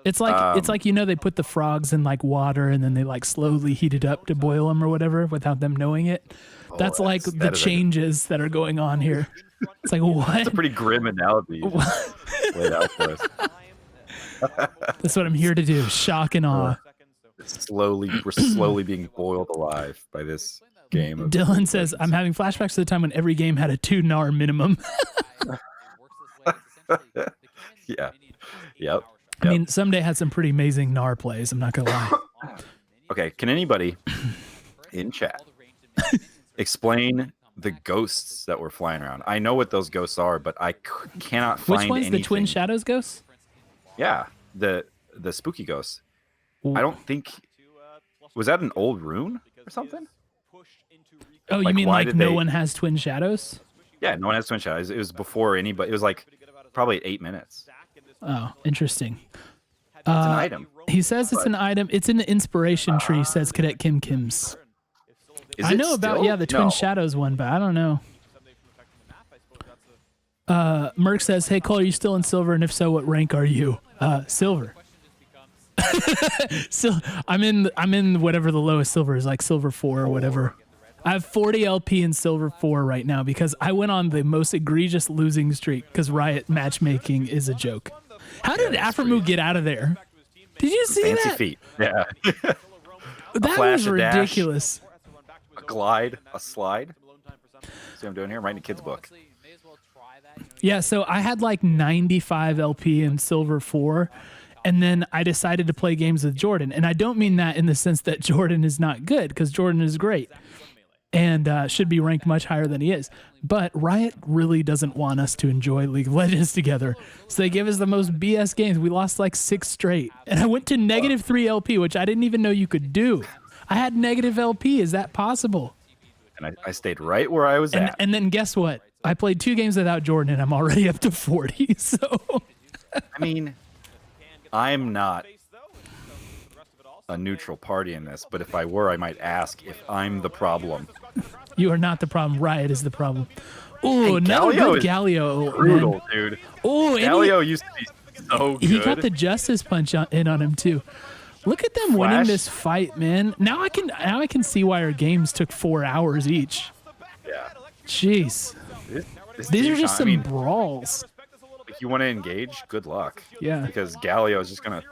It's like they put the frogs in like water and then they like slowly heat it up to boil them or whatever without them knowing it. That's like the that is changes that are going on here. It's like what? It's a pretty grim analogy you just laid out for us. That's what I'm here to do. Shock and awe. We're slowly being boiled alive by this game. Of Dylan says, I'm having flashbacks to the time when every game had a 2 NAR minimum. Yeah. Yep. I mean, Someday had some pretty amazing NAR plays. I'm not going to lie. Okay, can anybody in chat explain the ghosts that were flying around? I know what those ghosts are, but I cannot find Which one's anything. the Twin Shadows ghosts? Yeah, the spooky ghosts. I don't think was that an old rune or something? Oh, you Like, mean why like did no they- one has Twin Shadows? Yeah, no one has twin shadows. It was before anybody. It was like probably 8 minutes. Oh, interesting. It's an item. He says it's an item. It's in the inspiration tree, says Cadet Kim Kim's. Is I it know about, still? the Twin No. Shadows one, but I don't know. Merc says, hey, Cole, are you still in silver? And if so, what rank are you? Silver. So I'm in whatever the lowest silver is, like silver 4 or whatever. I have 40 LP in silver 4 right now because I went on the most egregious losing streak because Riot matchmaking is a joke. How did Aframu get out of there? Did you see Fancy that? feet. Yeah. That flash, was a dash. ridiculous. A glide, a slide. See what I'm doing here? I'm writing a kid's book. Yeah, so I had like 95 LP in Silver 4, and then I decided to play games with Jordan. And I don't mean that in the sense that Jordan is not good, because Jordan is great and should be ranked much higher than he is. But Riot really doesn't want us to enjoy League of Legends together. So they give us the most BS games. We lost like 6 straight. And I went to -3 LP, which I didn't even know you could do. I had negative LP. Is that possible? And I stayed right where I was at. And then guess what? I played 2 games without Jordan, and I'm already up to 40. So, I mean, I'm not a neutral party in this, but if I were, I might ask if I'm the problem. you are not the problem. Riot is the problem. Oh, Hey, another Galio good is Galio. Brutal, Man. dude. Oh, and Galio used to be so good. he got the justice punch in on him too. Look at them winning Flash. this fight, man. Now I can see why our games took 4 hours each. Yeah. Jeez. This These team are just I some mean, brawls. if you want to engage, good luck. Yeah. Because Galio is just gonna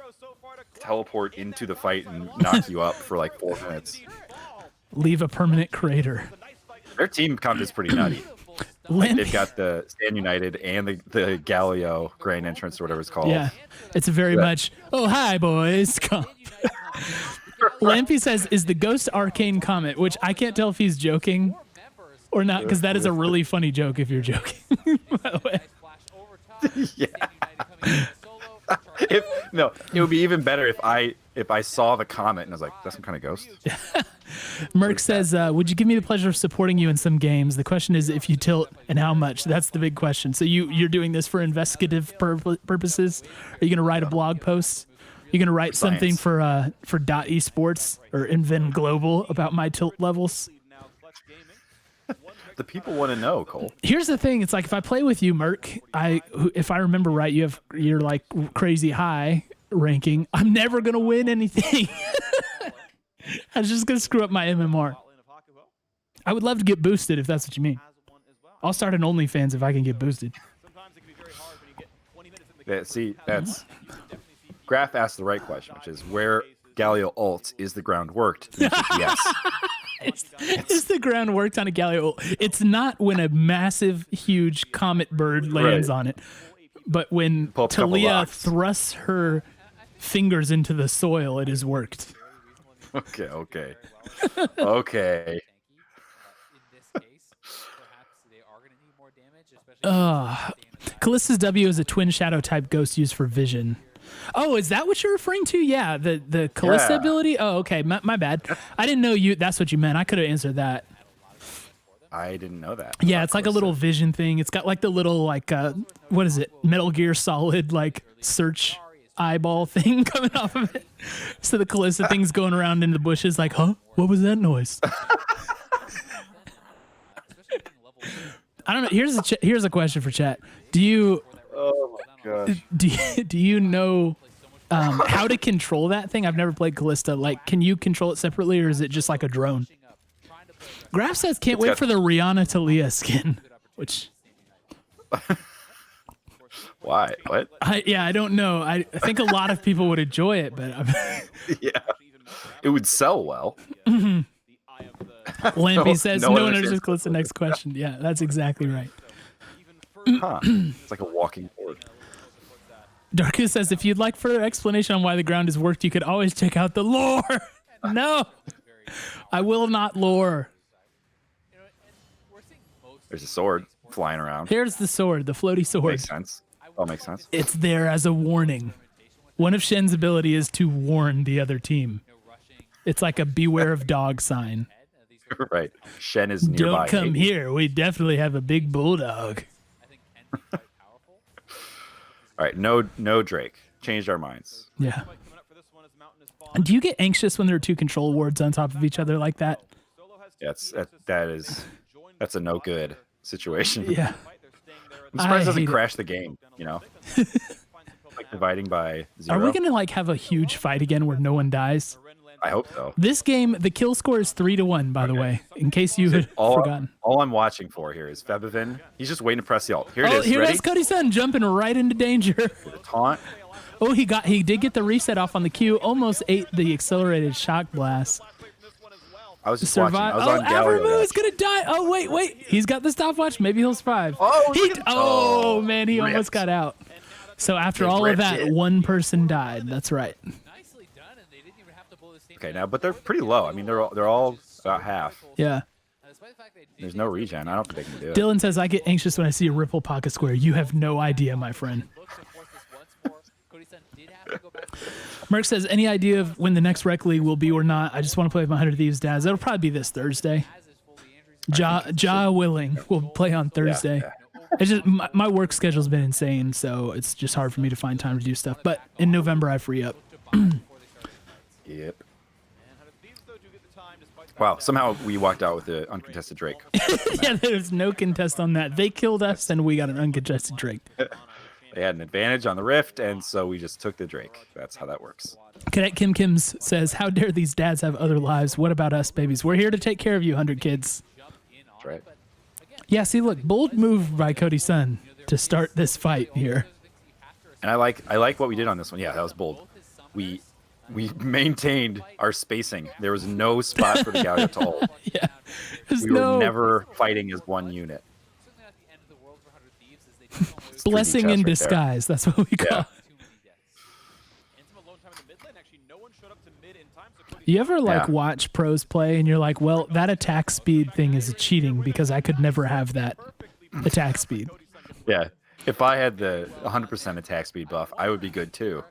teleport into the fight and knock you up for like 4 minutes. Leave a permanent crater. Their team comp is pretty nutty. Limp. They've got the Stand United and the Galio Grand Entrance or whatever it's called. Yeah, it's very much, oh, hi, boys. Come. Lampy says, is the Ghost Arcane comment, which I can't tell if he's joking or not, because that is a really funny joke if you're joking, by the way. Yeah. No, it would be even better if I saw the comment and I was like, that's some kind of ghost. Merc says, would you give me the pleasure of supporting you in some games? The question is if you tilt and how much. That's the big question. So you're doing this for investigative purposes? Are you going to write a blog post? You're going to write something for Dot Esports or Invent Global about my tilt levels? The people want to know, Cole. Here's the thing. It's like if I play with you, Merc, if I remember right, you're like crazy high ranking. I'm never going to win anything. I was just going to screw up my MMR. I would love to get boosted if that's what you mean. I'll start an OnlyFans if I can get boosted. Yeah, see, that's... Graph asked the right question, which is where Galio ults, is the ground worked? The answer is yes. Is the ground worked on a Galio? It's not when a massive, huge comet bird lands on it, but when Pull up a couple Talia locks. thrusts her fingers into the soil, it is worked. Okay. Callista's W is a twin shadow type ghost used for vision. Oh, is that what you're referring to? Yeah, the Callista Yeah. ability? Oh, okay. My bad. I didn't know that's what you meant. I could have answered that. I didn't know that. Yeah, it's like a little vision thing. It's got like the little what is it? Metal Gear Solid like search eyeball thing coming off of it. So the Callista thing's going around in the bushes like, huh? What was that noise? I don't know. Here's a question for chat. Do you Oh my gosh. do you know how to control that thing? I've never played Callista. Like, can you control it separately, or is it just like a drone? Graf says can't wait for the Rihanna Talia skin, which Why? What? I don't know. I think a lot of people would enjoy it, but Yeah. It would sell well. Lampy says no one understands. understands Callista. Next question. Yeah, that's exactly right. Huh. It's like a walking board. Darkus says if you'd like further explanation on why the ground is worked, you could always check out the lore. No, I will not lore. There's a sword flying around. Here's the sword, the floaty sword. Makes sense. All makes sense. It's there as a warning. One of Shen's ability is to warn the other team. It's like a beware of dog sign. Right. Shen is nearby. Don't come here. We definitely have a big bulldog. All right. No Drake. Changed our minds. Yeah. Do you get anxious when there are 2 control wards on top of each other like that? Yeah, that's a no good situation. Yeah. I'm surprised it doesn't hate it. crash the game, you know? Like dividing by 0. Are we going to like have a huge fight again where no one dies? I hope so. This game, the kill score is 3-1, by the way, in case you had forgotten. All I'm watching for here is Febivin. He's just waiting to press the ult. Here it is. Here Ready? that's Cody Sun jumping right into danger. The taunt. Oh, he did get the reset off on the Q. Almost ate the accelerated shock blast. I was just watching. I was on gallery. Avramu is gonna die. Oh wait, he's got the stopwatch. Maybe he'll survive. Oh, man, he almost got out. So after all of that, it. one person died. That's right. Nicely done, and they didn't even have to blow the same. Okay, now, but they're pretty low. I mean, they're all about half. Yeah. There's no regen. I don't think they can do it. Dylan says, I get anxious when I see a Ripple pocket square. You have no idea, my friend. Merc says, any idea of when the next Rec League will be or not? I just want to play with my 100 Thieves dads. That'll probably be this Thursday. Ja willing. We'll play on Thursday. Yeah. It's just my work schedule's been insane, so it's just hard for me to find time to do stuff. But in November, I free up. Yep. Wow, somehow we walked out with the uncontested Drake. Yeah, there's no contest on that. They killed us, and we got an uncontested Drake. They had an advantage on the Rift, and so we just took the Drake. That's how that works. Cadet Kim Kims says, how dare these dads have other lives? What about us, babies? We're here to take care of you, 100 kids. That's right. Yeah, see, look, bold move by Cody Sun to start this fight here. And I like what we did on this one. Yeah, that was bold. We maintained our spacing. There was no spot for the Galio to hold. Yeah. We were never fighting as one unit. Blessing in disguise. That's what we call it. You ever watch pros play and you're like, well, that attack speed thing is cheating because I could never have that attack speed. Yeah. If I had the 100% attack speed buff, I would be good too.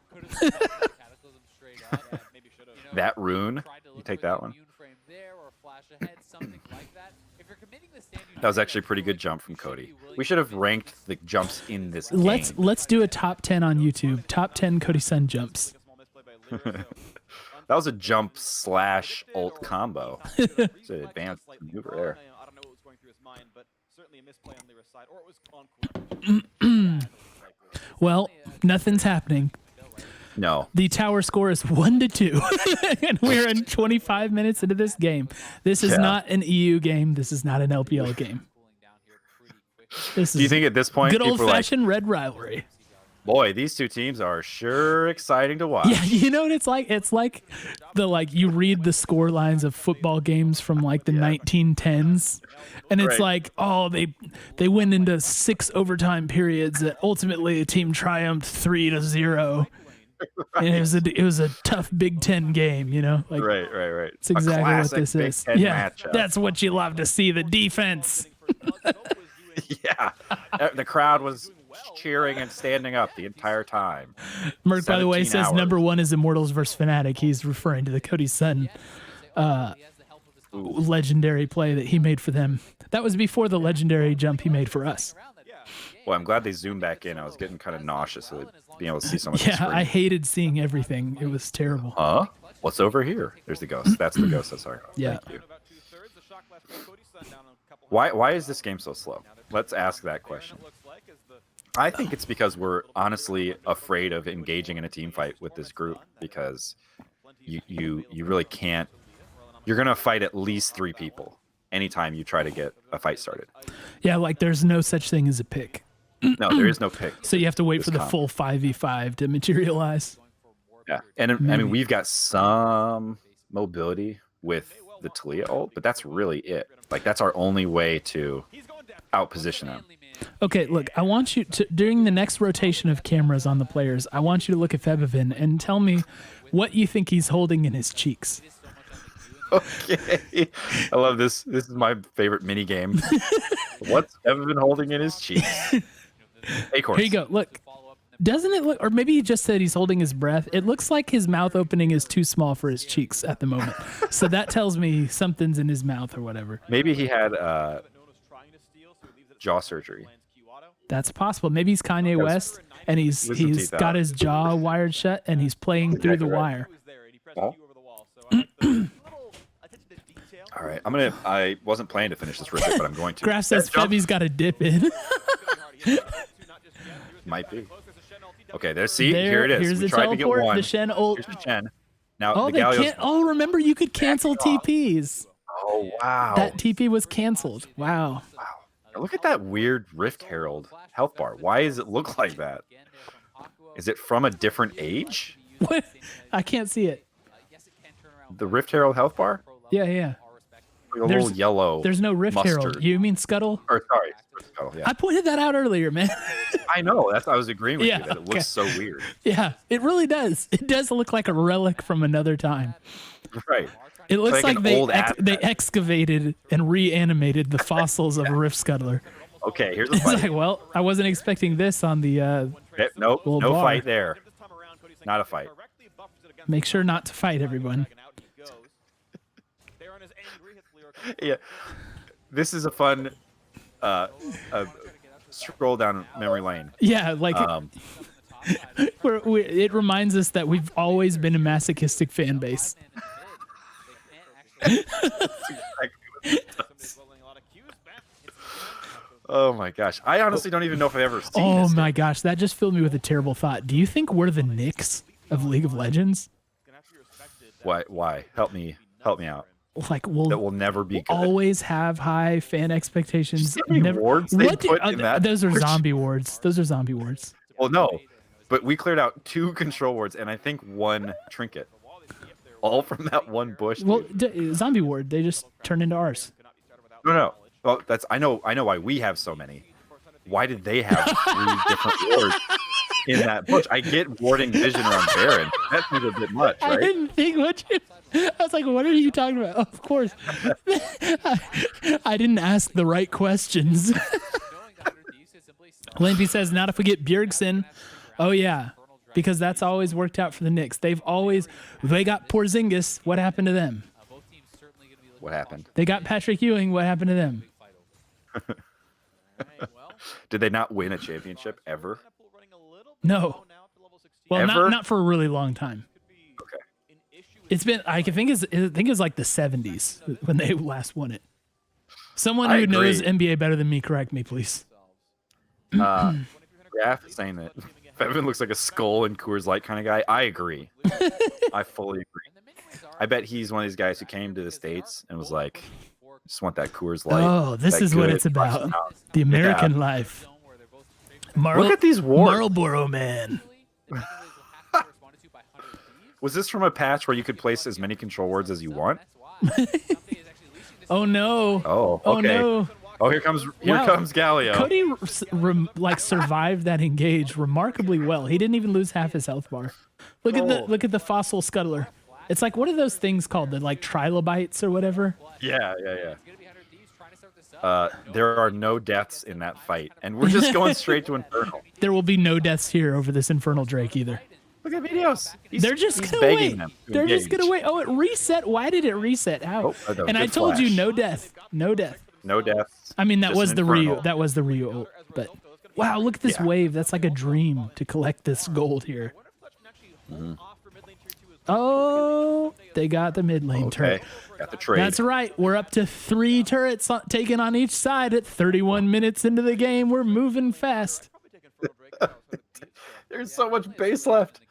That rune, you take that one. That was actually a pretty good jump from Cody. We should have ranked the jumps in this game. Let's do a top 10 on YouTube. Top 10 Cody Sun jumps. That was a jump / ult combo. It's an advanced maneuver there. I don't know what was going through his mind, but certainly a misplay on Lyra's side, or it was on cooldown. Well, nothing's happening. No. The tower score is 1-2, and we're in 25 minutes into this game. This is not an EU game. This is not an LPL game. This Do you think at this point, good people old-fashioned red rivalry? Boy, these two teams are sure exciting to watch. Yeah, you know what it's like? It's like you read the score lines of football games from like the 1910s, and it's like, oh, they went into 6 overtime periods that ultimately a team triumphed 3-0. And it was a tough Big Ten game, you know? Like, right. It's exactly what this Big is. Ten Yeah, matchup. that's what you love to see, the defense. Yeah, the crowd was cheering and standing up the entire time. Merc, by the way, says hours. number 1 is Immortals versus Fnatic. He's referring to the Cody Sun legendary play that he made for them. That was before the legendary jump he made for us. Well, I'm glad they zoomed back in. I was getting kind of nauseous of being able to see so much. Yeah, I hated seeing everything. It was terrible. Huh? What's over here? There's the ghost. That's the ghost. Sorry. Yeah. Thank you. Why is this game so slow? Let's ask that question. I think it's because we're honestly afraid of engaging in a team fight with this group because you really can't. You're gonna fight at least 3 people anytime you try to get a fight started. Yeah, like there's no such thing as a pick. No, there is no pick. So you have to wait for the full 5v5 to materialize. Yeah, and I mean we've got some mobility with the Talia ult, but that's really it. Like that's our only way to outposition them. Okay, look, I want you to, during the next rotation of cameras on the players, I want you to look at Febivin and tell me what you think he's holding in his cheeks. Okay, I love this. This is my favorite mini game. What's Febivin holding in his cheeks? Acorns. Here you go. Look, doesn't it look, or maybe he just said he's holding his breath. It looks like his mouth opening is too small for his cheeks at the moment. So that tells me something's in his mouth or whatever. Maybe he had jaw surgery. That's possible. Maybe he's Kanye West and he's got his jaw wired shut and he's playing through the wire. Oh. All right, I wasn't planning to finish this real quick, but I'm going to. Graf says Febby's got to dip in. Might be. Okay, here it is. Here's we the tried teleport, to get one. the Shen ult. Here's the Shen. Now Oh, the they Galio's... can't. Oh, remember you could cancel TPs. Oh wow. That TP was canceled. Wow. Look at that weird Rift Herald health bar. Why does it look like that? Is it from a different age? What? I can't see it. The Rift Herald health bar? Yeah. Like a little yellow. There's no Rift Herald. mustard. You mean Scuttle? Or sorry, Scuttle, yeah. I pointed that out earlier, man. I know. I was agreeing with Yeah, you that it looks so weird. Yeah, it really does. It does look like a relic from another time. Right. It looks like like an old they excavated and reanimated the fossils of a Rift Scuttler. Okay, here's a It's fight. like, well, I wasn't expecting this on the. Nope, little no bar. fight there. Not a fight. Make sure not to fight, everyone. Yeah, this is a fun scroll down memory lane. Yeah, like it reminds us that we've always been a masochistic fan base. Oh my gosh, I honestly don't even know if I've ever seen Oh this. my gosh, that just filled me with a terrible thought. Do you think we're the Knicks of League of Legends? Why? Help me out. Like That we'll will never be good. always have high fan expectations. See how many wards they put in that? Those are zombie wards. Those are zombie wards. Well, no, but we cleared out 2 control wards and I think 1 trinket. All from that one bush. Well, dude. zombie ward, they just turn into ours. No. Well, I know why we have so many. Why did they have 3 different wards in that bush? I get warding vision around Baron. That seems a bit much, I right? didn't think what you. I was like, what are you talking about? Of course. I didn't ask the right questions. Limpy says, not if we get Bjergsen. Oh, yeah. Because that's always worked out for the Knicks. They got Porzingis. What happened to them? What happened? They got Patrick Ewing. What happened to them? Did they not win a championship ever? No. Well, Ever? not for a really long time. Okay. It's been, I think it's like the 70s when they last won it. Someone I who knows agree. NBA better than me, correct me, please. Yeah, saying that Fevin looks like a skull and Coors Light kind of guy. I agree. I fully agree. I bet he's one of these guys who came to the States and was like, just want that Coors Light. Oh, this that is what good it's about. house." The American life. Look at these wards. Marlboro Man. Was this from a patch where you could place as many control wards as you want? Oh, no. Oh, okay. Oh, no. Oh, here comes Wow. Galio. Cody survived that engage remarkably well. He didn't even lose half his health bar. Look at the fossil scuttler. It's like, what are those things called? The like trilobites or whatever? Yeah. There are no deaths in that fight, and we're just going straight to Infernal. There will be no deaths here over this Infernal Drake either. Look at videos. They're just he's gonna begging wait. them to They're just engage. gonna wait. Oh, it reset. Why did it reset? How? Oh, And I good told you flash. no death. No death. No deaths. I mean, that Just was an the Ryu. Infernal. That was the Ryu ult. But wow, look at this Yeah. wave. That's like a dream to collect this gold here. Oh, they got the mid lane turret. Okay, got the trade. That's right. We're up to 3 turrets taken on each side at 31 minutes into the game. We're moving fast. There's so much base left.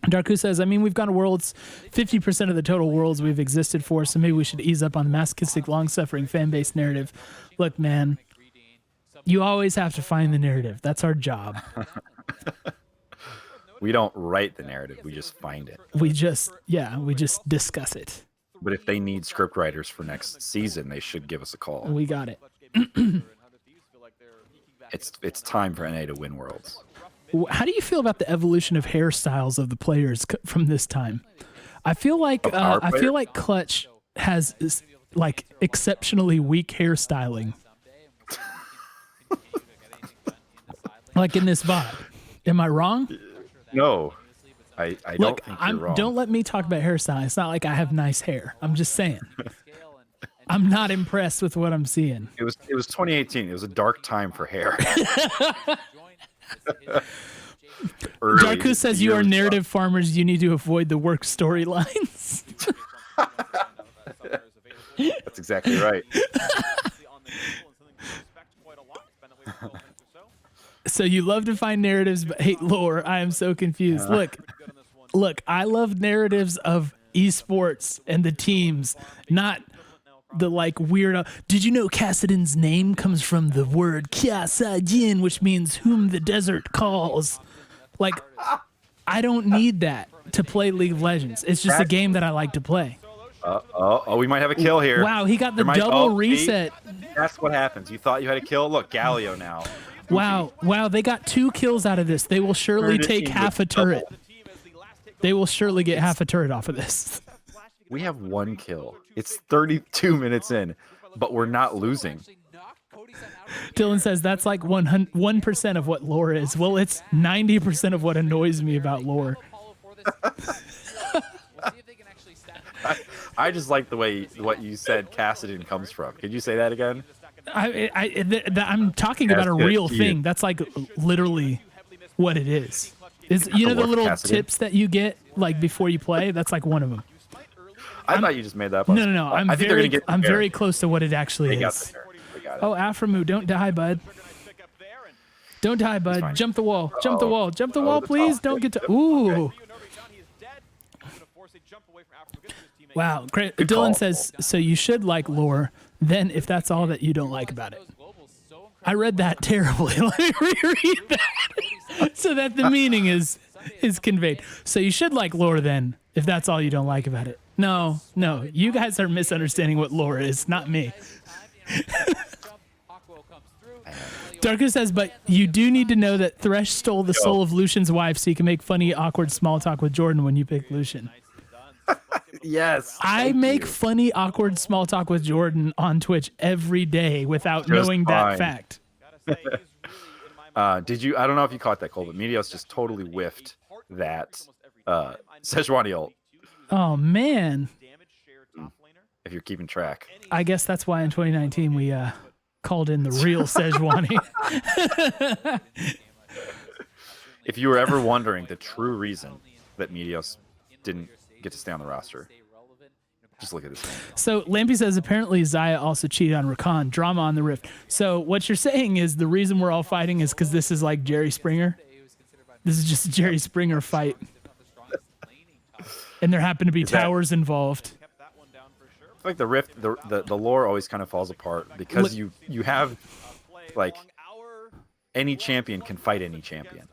Darku says, I mean, we've gone to worlds, 50% of the total worlds we've existed for, so maybe we should ease up on the masochistic, long-suffering fan-based narrative. Look, man, you always have to find the narrative. That's our job. We don't write the narrative. We just find it. We just discuss it. But if they need script writers for next season, they should give us a call. We got it. It's time for NA to win worlds. How do you feel about the evolution of hairstyles of the players from this time? I feel like Clutch has like exceptionally weak hairstyling. Like in this VOD. Am I wrong? No, I don't Look, think you're wrong. don't let me talk about hairstyle. It's not like I have nice hair. I'm just saying. I'm not impressed with what I'm seeing. It was 2018. It was a dark time for hair. Darku says you are narrative farmers. You need to avoid the work storylines. That's exactly right. So you love to find narratives but hate lore. I am so confused. Look, I love narratives of esports and the teams, not the like weird. Did you know Kassadin's name comes from the word Kassadin, which means whom the desert calls? Like, I don't need that to play League of Legends. It's just a game that I like to play. We might have a kill here. Wow, he got the There might- double see? reset. That's what happens. You thought you had a kill. Look, Galio now. Wow, they got 2 kills out of this. They will surely Turned it take into half a double. turret. They will surely get half a turret off of this. We have 1 kill. It's 32 minutes in, but we're not losing. Dylan says that's like 1% of what lore is. Well, it's 90% of what annoys me about lore. I just like the way what you said Cassidon comes from. Could you say that again? I'm talking about a real thing. That's like literally what it is. You know the little Cassidon? tips that you get like before you play? That's like one of them. I thought you just made that up. No. I think they're gonna get I'm there. very close to what it actually They got is. there. They got it. Oh, Aframu, don't die, bud. Don't die, bud. fine. Jump the wall. Jump the wall. Jump the wall, the please. top. Don't get to. Ooh. Wow. Great. Good Dylan call. says, so you should like lore, then if that's all that you don't like about it. I read that terribly. Let me reread that so that the meaning is conveyed. So you should like lore then if that's all you don't like about it. No. You guys are misunderstanding what lore is, not me. Darko says, but you do need to know that Thresh stole the soul of Lucian's wife so you can make funny, awkward small talk with Jordan when you pick Lucian. Yes. I thank make you. funny, awkward small talk with Jordan on Twitch every day without Just knowing fine. that fact. Did you? I don't know if you caught that, Cole, but Meteos just totally whiffed that Sejuani ult. Oh, man. If you're keeping track. I guess that's why in 2019 we called in the real Sejuani. If you were ever wondering the true reason that Meteos didn't get to stay on the roster, just look at this game. So Lampy says apparently Zaya also cheated on Rakan. Drama on the Rift. So what you're saying is the reason we're all fighting is because this is like Jerry Springer. This is just a Jerry Springer fight, and there happen to be towers involved. I feel like the Rift, the lore always kind of falls apart because Look- you have like any champion can fight any champion.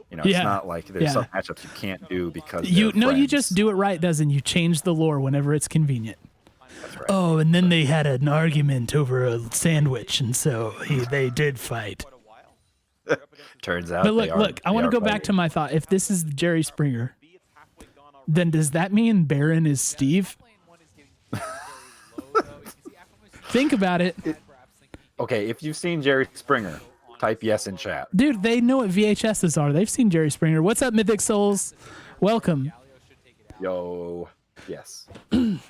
You know, Yeah. it's not like there's Yeah. some matchups you can't do because You they're you friends. just do it right, doesn't you? Change the lore whenever it's convenient. That's right. Oh, and then they had an argument over a sandwich, and so they did fight. Turns out. But they look, I they want to are go back fighting. to my thought. If this is Jerry Springer, then does that mean Baron is Steve? Think about it. Okay, if you've seen Jerry Springer, type yes in chat. Dude, they know what VHSs are. They've seen Jerry Springer. What's up, Mythic Souls? Welcome. Yo, yes.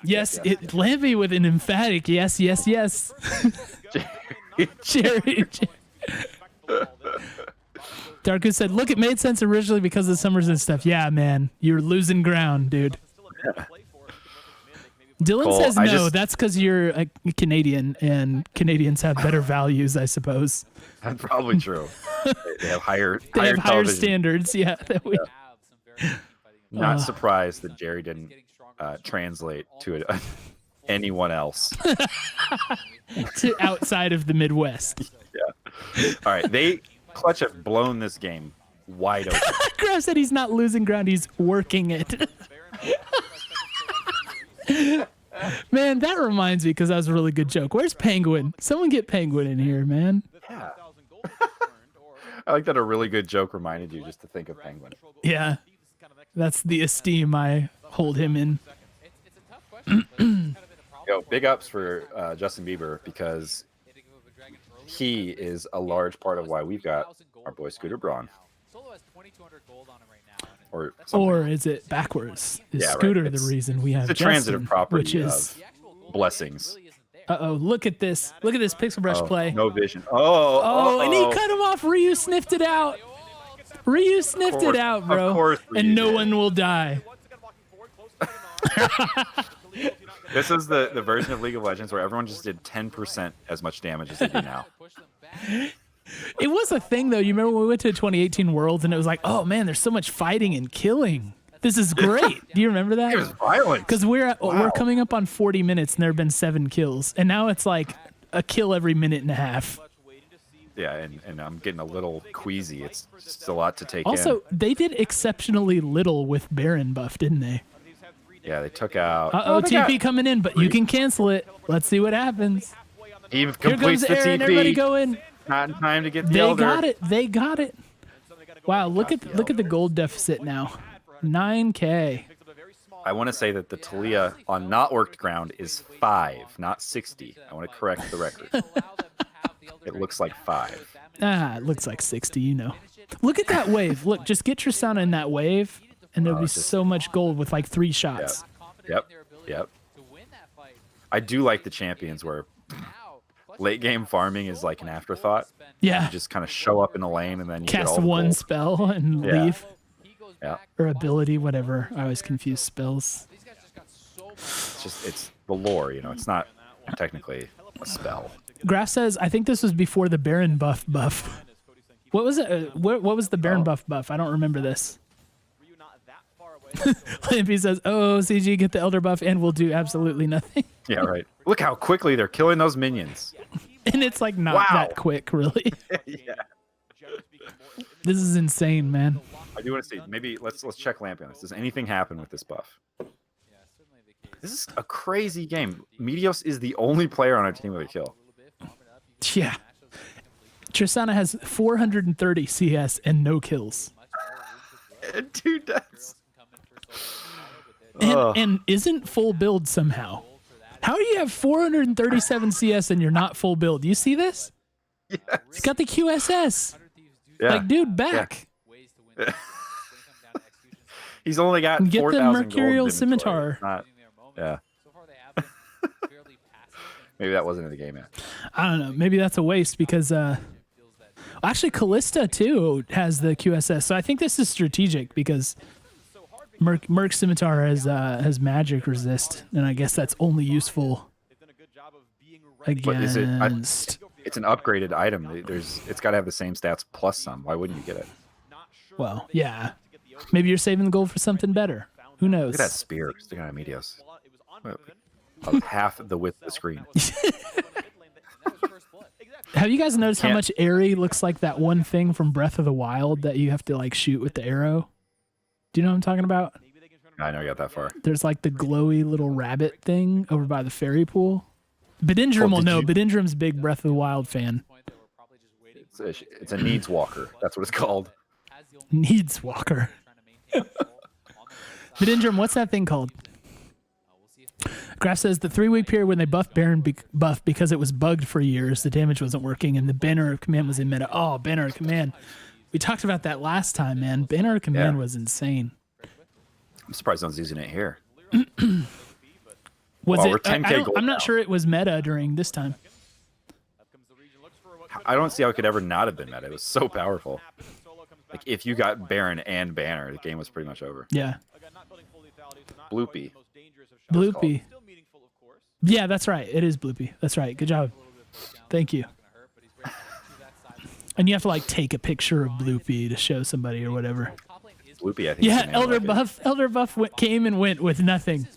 Yes, Lampy with an emphatic yes. Jerry. Darku said, look, it made sense originally because of Summers and stuff. Yeah, man, you're losing ground, dude. Dylan Cole, says I no. just- That's because you're a Canadian, and Canadians have better values, I suppose. That's probably true. They have higher. They have higher television. standards. Yeah. That we, Not surprised that Jerry didn't translate to anyone else. to outside of the Midwest. All right, they Clutch have blown this game wide open. Graf said he's not losing ground. He's working it. Man, that reminds me because that was a really good joke. Where's Penguin? Someone get Penguin in here, man. Yeah. I like that a really good joke reminded you just to think of Penguin. Yeah. That's the esteem I hold him in. Yo, big ups for Justin Bieber because he is a large part of why we've got our boy Scooter Braun. Or something. Or is it backwards? Is Yeah, right. Scooter It's- the reason we have It's a transitive Justin, property which is of blessings. uh-oh, look at this. Look at this Pixel Brush play. No vision. Oh, and he cut him off. Ryu sniffed it out. Ryu sniffed course- it out, of bro. course Ryu And no did. one will die. This is the version of League of Legends where everyone just did 10% as much damage as they do now. It was a thing, though. You remember when we went to 2018 Worlds and it was like, oh, man, there's so much fighting and killing. This is great. Do you remember that? It was violent. Because we're coming up on 40 minutes and there have been 7 kills. And now it's like a kill every minute and a half. Yeah, and I'm getting a little queasy. It's just a lot to take in. Also, they did exceptionally little with Baron buff, didn't they? Yeah, they took out. Uh-oh, they got- TP coming in, but you can cancel it. Let's see what happens. He Here completes comes the Aaron. Everybody TP. go in. Not in time to get the They Elder. got it. They got it. Wow, look at the gold deficit now. 9K. I want to say that the Talia on not worked ground is 5, not 60. I want to correct the record. It looks like 5. Ah, it looks like 60, you know. Look at that wave. Look, just get Tristana in that wave, and there'll be it's just- so much gold with like 3 shots. Yep. I do like the champions where late game farming is like an afterthought. Yeah. You just kind of show up in the lane and then you get Cast all the one gold. spell and Yeah. leave. Yeah. Or ability, whatever. I always confuse spells. It's the lore, you know. It's not technically a spell. Graf says, I think this was before the Baron buff. What was it? What was the Baron buff? I don't remember this. Lampy says, oh, CG, get the Elder buff and we'll do absolutely nothing. Yeah, right. Look how quickly they're killing those minions. And it's like not Wow. that quick, really. Yeah. This is insane, man. I do want to see. Maybe let's check Lampy on this. Does anything happen with this buff? This is a crazy game. Meteos is the only player on our team with a kill. Yeah. Tristana has 430 CS and no kills. And 2 deaths. And isn't full build somehow. How do you have 437 CS and you're not full build? You see this? Yes. He's got the QSS. Yeah. Like, dude, back. He's only got Get the 4,000 Mercurial gold in inventory. Scimitar. It's not- yeah. Maybe that wasn't in the game yet. I don't know. Maybe that's a waste because actually Callista too has the QSS. So I think this is strategic because Merc Scimitar has magic resist, and I guess that's only useful But is it? against. It's an upgraded item. It's got to have the same stats plus some. Why wouldn't you get it? Well, yeah. Maybe you're saving the gold for something better. Who knows? Look at that spear sticking out of Meteos. About half the width of the screen. Have you guys noticed how Can't- much Airy looks like that one thing from Breath of the Wild that you have to like shoot with the arrow? Do you know what I'm talking about? I never got that far. There's like the glowy little rabbit thing over by the fairy pool. Bedindrum will did know. you- Bedindrum's big Breath of the Wild fan. It's a needs walker. That's what it's called. Needs Walker. Bedindrum, what's that thing called? Graf says the 3-week period when they buffed Baron buff because it was bugged for years, the damage wasn't working, and the banner of command was in meta. Oh, banner of command. We talked about that last time, man. Banner of command Yeah. was insane. I'm surprised no one's using it here. Was Well, it? we're 10K gold I'm not now. sure it was meta during this time. I don't see how it could ever not have been meta. It was so powerful. Like if you got Baron and Banner, the game was pretty much over. Yeah. Bloopy. Bloopy. Yeah, that's right. It is Bloopy. That's right. Good job. Thank you. And you have to like take a picture of Bloopy to show somebody or whatever. Bloopy, I think. is Yeah, the name Elder of it. Buff. Elder Buff came and went with nothing.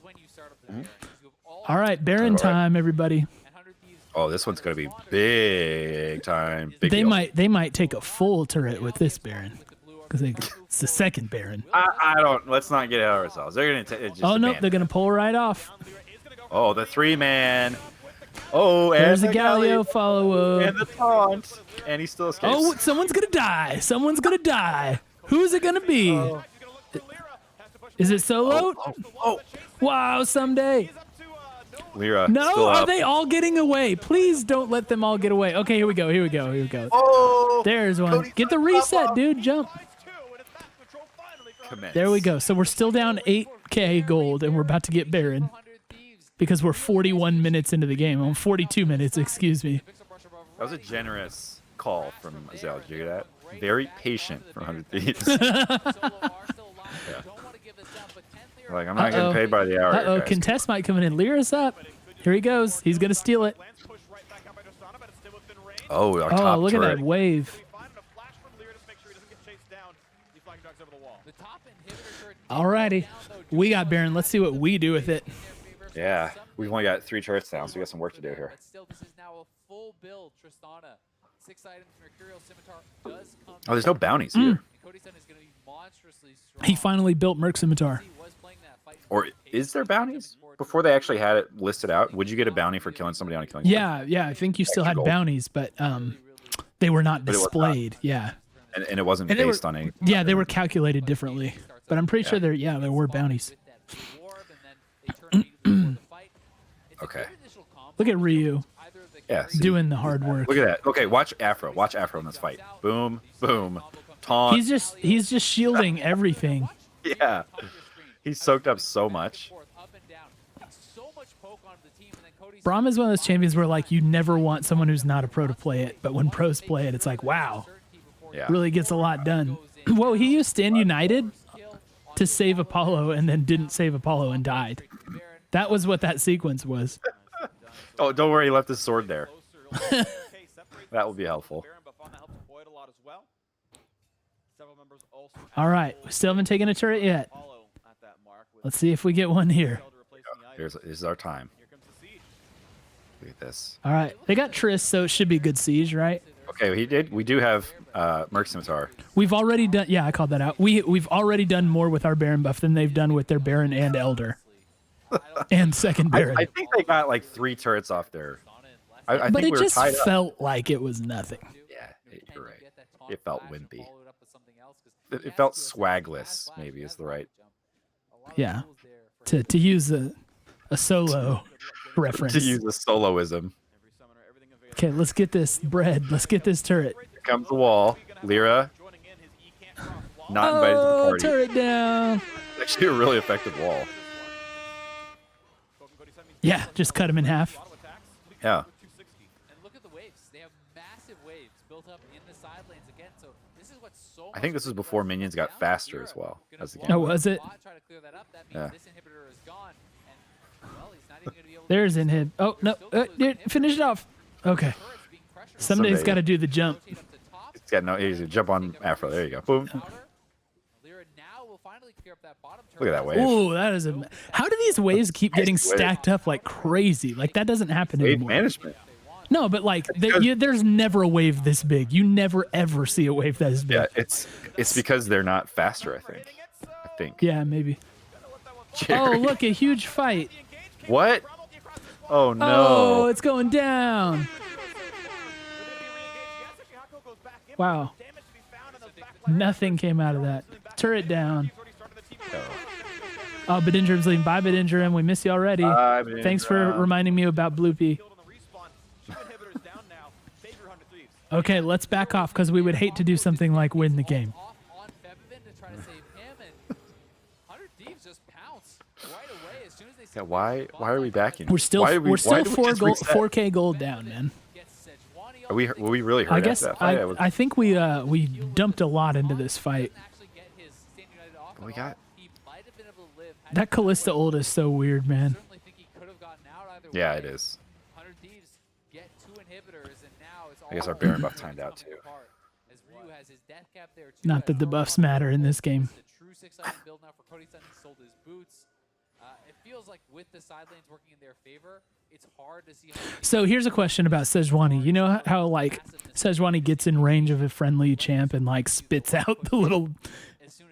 All right, Baron All right. time, everybody. Oh, this one's gonna be big time. Big They deal. might take a full turret with this Baron because it's the second Baron. I don't. Let's not get ahead of ourselves. They're gonna take. Oh nope, they're gonna pull right off. Oh, the 3-man. Oh, and There's the the Galio follow and up. the taunt, and he still escapes. Oh, someone's gonna die. Someone's gonna die. Who's it gonna be? Is it Solo? Oh, Wow, someday. Lyra. No, still are up. they all getting away? Please don't let them all get away. Okay, here we go. Oh, There's one. Cody's Get the reset, dude. Jump. commence. There we go. So we're still down 8K gold, and we're about to get Baron because we're 41 minutes into the game. I'm 42 minutes, excuse me. That was a generous call from Azel. Did you hear that? Very patient for 100 Thieves. Like, I'm not getting paid by the hour. Uh-oh, guys. Contest might come in. Lyra's up. Here he goes. He's going to steal it. Oh, our Oh, top look at turret. that wave. Alrighty. We got Baron. Let's see what we do with it. Yeah, we've only got 3 turrets down, so we got some work to do here. But still, this is now a full build Tristana. 6 items, Mercurial Scimitar does come. Oh, there's no bounties Mm. here. And Cody's son is going to be monstrously strong. He finally built Merc Scimitar. He was playing that fight Or is there bounties? Before they actually had it listed out, would you get a bounty for killing somebody on a killing spree? Yeah, I think you still Extra had gold. bounties, but they were not But it was not. displayed. Yeah. And it wasn't And they were- based on any. Yeah, they were calculated differently. But I'm pretty sure there were bounties. Okay. Look at Ryu Yeah, see. doing the hard work. Look at that. Okay, watch Afro. Watch Afro in this fight. Boom, boom, taunt. He's just shielding everything. Yeah. He's soaked up so much. Braum is one of those champions where like you never want someone who's not a pro to play it, but when pros play it, it's like wow, Yeah. really gets a lot done. Whoa, he used Stand United to save Apollo and then didn't save Apollo and died. That was what that sequence was. Oh, don't worry. He left his sword there. That will be helpful. All right, we still haven't taken a turret yet. Let's see if we get one here. Here's our time. Look at this. All right, they got Triss, so it should be good siege, right? Okay, he did. We do have Merc Scimitar. We've already done. Yeah, I called that out. We've already done more with our Baron buff than they've done with their Baron and Elder, and second Baron. I think they got like 3 turrets off there. I but think it we were just tied up. felt like it was nothing. Yeah, you're right. It felt wimpy. It felt swagless, maybe is the right. Yeah, to use a solo reference. To use a soloism. Okay, let's get this bread. Let's get this turret. Here comes the wall. Lyra, not invited to the Oh, party. turret down. Actually, a really effective wall. Yeah, just cut him in half. Yeah. And look at the waves. They have massive waves built up in the side lanes again. So this is what's so I think this was before minions got faster as well as the game. Oh, was it? Yeah. There's inhib. Oh no, dude, finish it off. Okay. Somebody's Someday. got to do the jump. It's got no easy. Jump on Afro. There you go. Boom. Look at that wave. Ooh, that is a. How do these waves keep getting stacked up like crazy? Like that doesn't happen Wave anymore. management. No, but like there's never a wave this big. You never ever see a wave that is big. Yeah, it's because they're not faster. I think. Yeah, maybe. Jerry. Oh, look, a huge fight. What? Oh no. Oh, it's going down. Wow. Nothing came out of that. Turret down. Oh, Bedingerim's leaving. Bye, Bedingerim. We miss you already. Bye, Bedingerim. Thanks for reminding me about Bloopy. Okay, let's back off because we would hate to do something like win the game. Yeah, why are we backing? We're still Why did we- we're why still did we four just gold, reset? 4K gold down, man. Were we really hurt I guess after that fight? I think we dumped a lot into this fight. We got. That Callista ult is so weird, man. Yeah, it is. I guess our Baron buff timed out too. Not that the buffs matter in this game. It feels like with the side lanes working in their favor, it's hard to see. So here's a question about Sejuani. You know how like Sejuani gets in range of a friendly champ and like spits out the little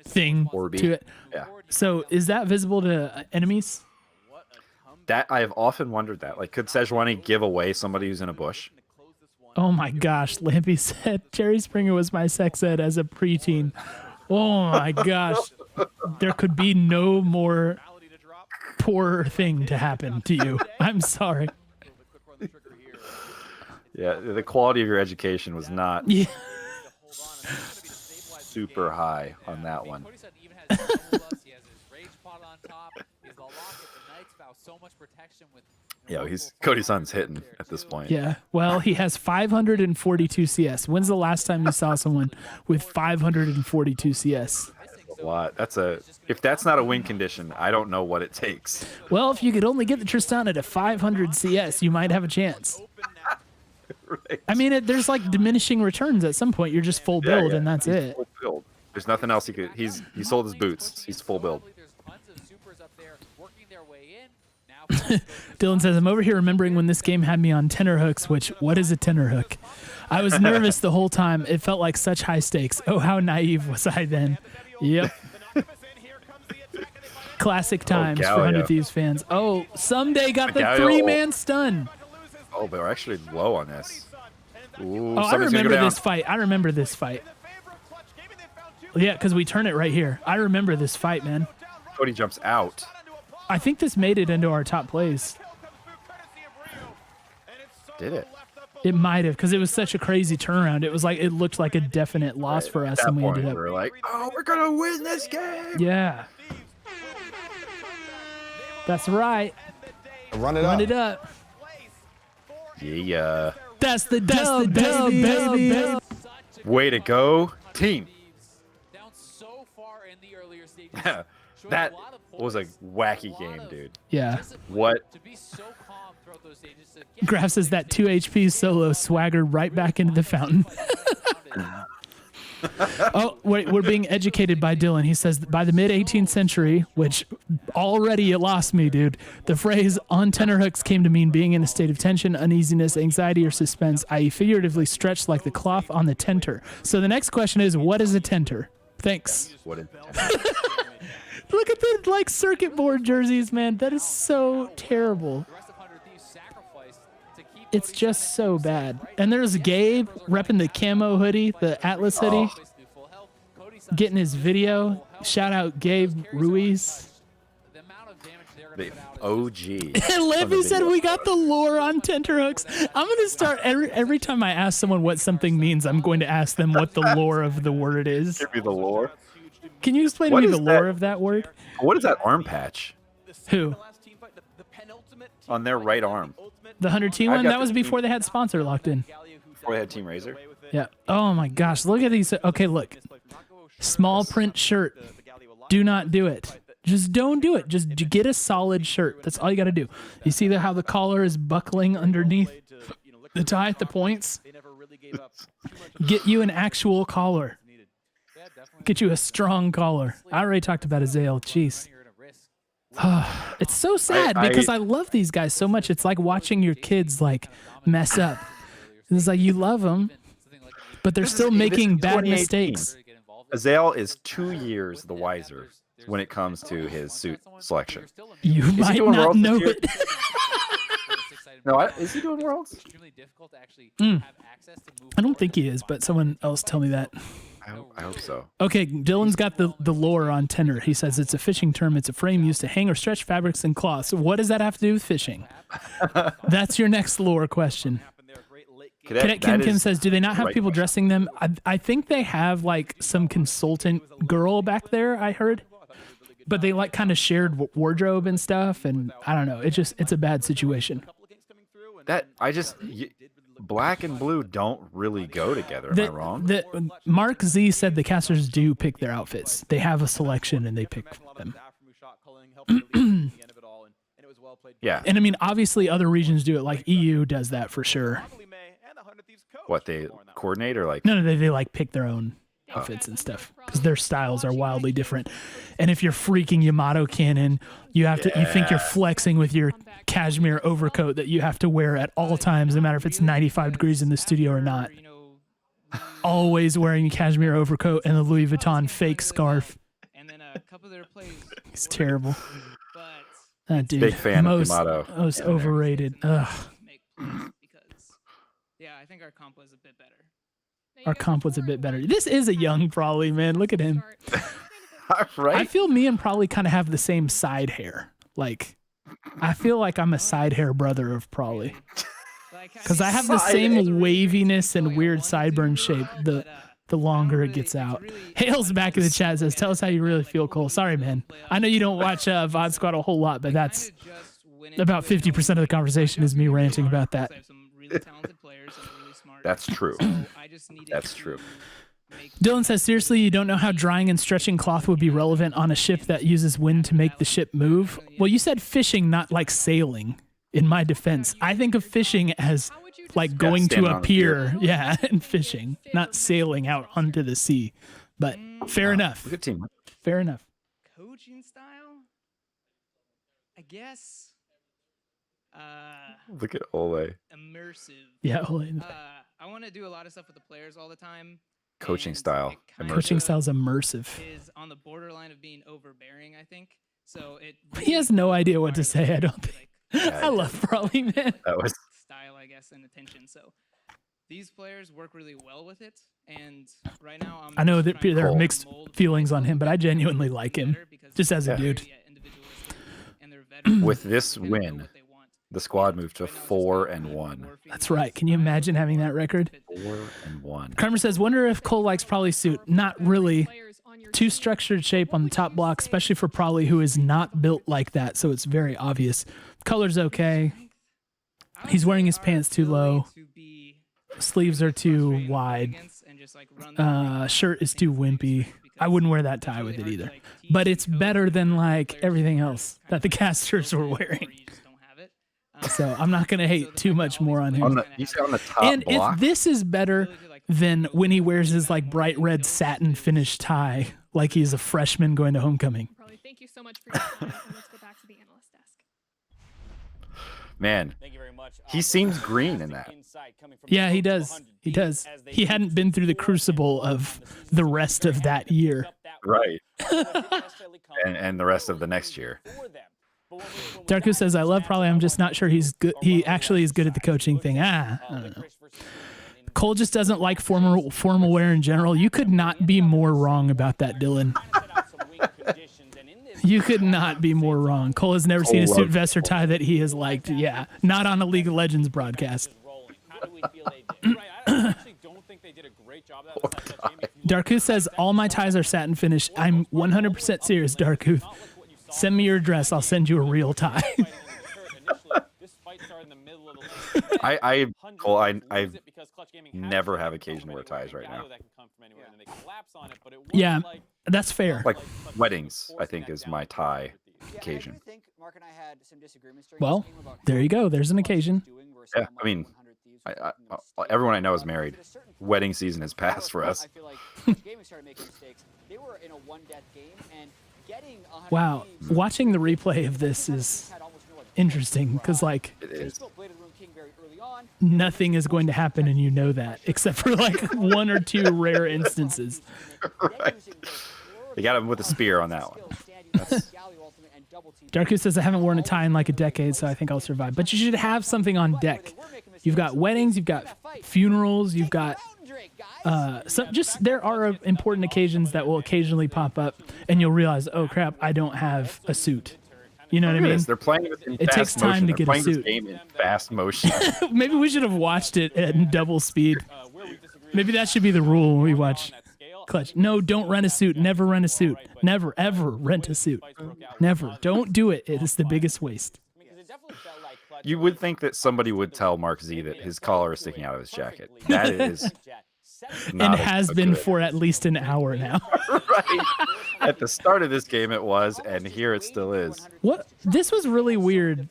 thing Orby. to it. Yeah. So is that visible to enemies? That I have often wondered that. Like, could Sejuani give away somebody who's in a bush? Oh my gosh, Lampy said Jerry Springer was my sex ed as a preteen. Oh my gosh. There could be no more poor thing to happen to you. I'm sorry. Yeah, the quality of your education was not Yeah. super high on that one. Yeah, Cody Sun's hitting at this point. Yeah. Well, he has 542 CS. When's the last time you saw someone with 542 CS? A lot. If that's not a win condition, I don't know what it takes. Well, if you could only get the Tristana to 500 CS, you might have a chance. Right. I mean, there's like diminishing returns at some point. You're just full Yeah, build, yeah. and that's He's it. full build. There's nothing else he could. He sold his boots. He's full build. Dylan says, I'm over here remembering when this game had me on tenor hooks, which, what is a tenor hook? I was nervous the whole time. It felt like such high stakes. Oh, how naive was I then? Yep. Classic times for Gallia. 100 Thieves fans. Oh, someday got the Gallia. 3-man stun. Oh, but we're actually low on this. Ooh, Oh, I somebody's gonna go remember down. this fight. I remember this fight. Yeah, because we turn it right here. I remember this fight, man. Cody jumps out. I think this made it into our top plays. Did it? It might have, because it was such a crazy turnaround. It was like, it looked like a definite loss for us, At that and we point, ended up. we're like, oh, we're gonna win this game. Yeah. That's right. Run it Run up. it up. Yeah. That's the dub, baby. Way to go, team. Down so far in the earlier stages. That was a wacky game, dude. Yeah. What? To be so calm throughout those stages. To get Graf says that 2 HP solo swaggered right back into the fountain. Oh, wait, we're being educated by Dylan. He says that by the mid 18th century, which already it lost me, dude, the phrase on tenor hooks came to mean being in a state of tension, uneasiness, anxiety, or suspense, i.e. figuratively stretched like the cloth on the tenter. So the next question is, what is a tenter? Thanks. What? Look at the like circuit board jerseys, man. That is so terrible. the rest of 100 Thieves sacrificed to keep It's just so bad. And there's Gabe repping the camo hoodie, the Atlas hoodie, full health. Cody's getting his video. Shout out Gabe Ruiz. the amount of damage they're The going to put out. OG. And Levy said we got the lore on tenterhooks. I'm going to start every time I ask someone what something means, I'm going to ask them what the lore of the word is. Give me the lore. Can you explain What to me is the lore that? of that word? What is that arm patch Who? on their right arm? The 100T I've one? got That was the- before they had sponsor locked in. Before they had Team Razor? Yeah. Oh my gosh. Look at these. Okay, look. Small print shirt. Do not do it. Just don't do it. Just get a solid shirt. That's all you got to do. You see how the collar is buckling underneath the tie at the points? Get you an actual collar. Get you a strong collar. I already talked about Azael. Jeez. It's so sad because I love these guys so much. It's like watching your kids like mess up. It's like you love them, but they're still making bad 2018. mistakes. Azael is 2 years the wiser when it comes to his suit selection. You he might doing not Worlds this know year? it. No, is he doing Worlds? I don't think he is, but someone else tell me that. I hope so. Okay, Dylan's got the lore on tenor. He says it's a fishing term. It's a frame used to hang or stretch fabrics and cloths. What does that have to do with fishing? That's your next lore question. Cadet Kim Kim says, do they not have right people question. dressing them? I think they have like some consultant girl back there, I heard. But they like kind of shared wardrobe and stuff. And I don't know. It's a bad situation. Black and blue don't really go together. Am I wrong? Mark Z said the casters do pick their outfits. They have a selection and they pick them. Yeah. And I mean, obviously other regions do it. Like EU does that for sure. What, they coordinate or like? No, they like pick their own outfits and stuff because their styles are wildly different. And if you're freaking Yamato Cannon, you think you're flexing with your cashmere overcoat that you have to wear at all times, no matter if it's 95 degrees in the studio or not. Always wearing a cashmere overcoat and a Louis Vuitton fake scarf. And then a couple of their plays. It's terrible. But That dude, Big fan of most Yamato. overrated. Ugh. make plays because yeah, I think our comp was a bit better. Our comp was a bit better. This is a young Prawley, man. Look at him. Right? I feel me and Prawley kind of have the same side hair. Like, I feel like I'm a side hair brother of Prawley. Because I have the same waviness and weird sideburn shape the longer it gets out. Hale's back in the chat says, tell us how you really feel, Cole. Sorry, man. I know you don't watch VOD Squad a whole lot, but that's about 50% of the conversation is me ranting about that. That's true. That's true. Dylan says, seriously, you don't know how drying and stretching cloth would be relevant on a ship that uses wind to make the ship move? Well, you said fishing, not like sailing, in my defense. I think of fishing as like going to standing a on a pier, yeah, and fishing, not sailing out onto the sea. But fair enough. Good team. Fair enough. Coaching style? I guess. Look at Ole. Immersive. Yeah, Ole. I want to do a lot of stuff with the players all the time. Coaching and style, it kinda Coaching style's immersive. is on the borderline of being overbearing, I think. So it. He has no idea what to requires say. I me don't to, think. Yeah, I love Brawly, man. That was style, I guess, and attention. So these players work really well with it. And right now, I know just that trying to there are Cool. mixed mold feelings on players him, but I genuinely like him, better because just as a Yeah. dude. they're individualistic and they're veterans. with this They kinda know win. what they want. The squad moved to Right now, it's just 4-1. morphing That's into right. Can you style imagine having that record? 4-1. Kramer says, wonder if Cole likes Prolly's suit. Not really. Too structured shape on the top block, especially for Prolly, who is not built like that, so it's very obvious. Color's okay. He's wearing his pants too low. Sleeves are too wide. Shirt is too wimpy. I wouldn't wear that tie with it either. But it's better than like everything else that the casters were wearing. So I'm not going to hate too much more on him. You said on the top And block. if this is better than when he wears his like bright red satin finish tie, like he's a freshman going to homecoming. Probably. Thank you so much for your time. And let's go back to the analyst desk. Man, Thank you very much. he seems green in that. Yeah, he does. He does. He hadn't been through the crucible of the rest of that year. Right. and the rest of the next year. Darko says, I love Prolly. I'm just not sure he's good. He actually is good at the coaching thing. I don't know. Cole just doesn't like formal wear in general. You could not be more wrong about that, Dylan. You could not be more wrong. Cole has never seen a suit, vest, or tie that he has liked. Yeah, not on a League of Legends broadcast. Darkuth says, all my ties are satin finish. I'm 100% serious, Darkuth. Send me your address. I'll send you a real tie. I never have occasion to wear ties right now. Yeah, that's fair. Like weddings, I think, is my tie occasion. Well, there you go. There's an occasion. Yeah, I mean, everyone I know is married. Wedding season has passed for us. Wow, watching the replay of this is interesting because, like, It is. nothing is going to happen and you know that, except for like one or two rare instances. Right. They got him with a spear on that one. Darku says, I haven't worn a tie in like a decade, so I think I'll survive. But you should have something on deck. You've got weddings, you've got funerals, you've got there are important occasions that will occasionally pop up and you'll realize, oh crap, I don't have a suit. You know what I mean? They're playing this in It fast takes time motion. to They're get a playing this suit. game in fast motion. Maybe we should have watched it at double speed. Maybe that should be the rule when we watch Clutch. No, don't rent a suit. Never rent a suit. Never, ever rent a suit. Never. Don't do it. It is the biggest waste. You would think that somebody would tell Mark Z that his collar is sticking out of his jacket. That is And not has a been good- for at least an hour now. right. At the start of this game it was, and here it still is. What? This was really weird.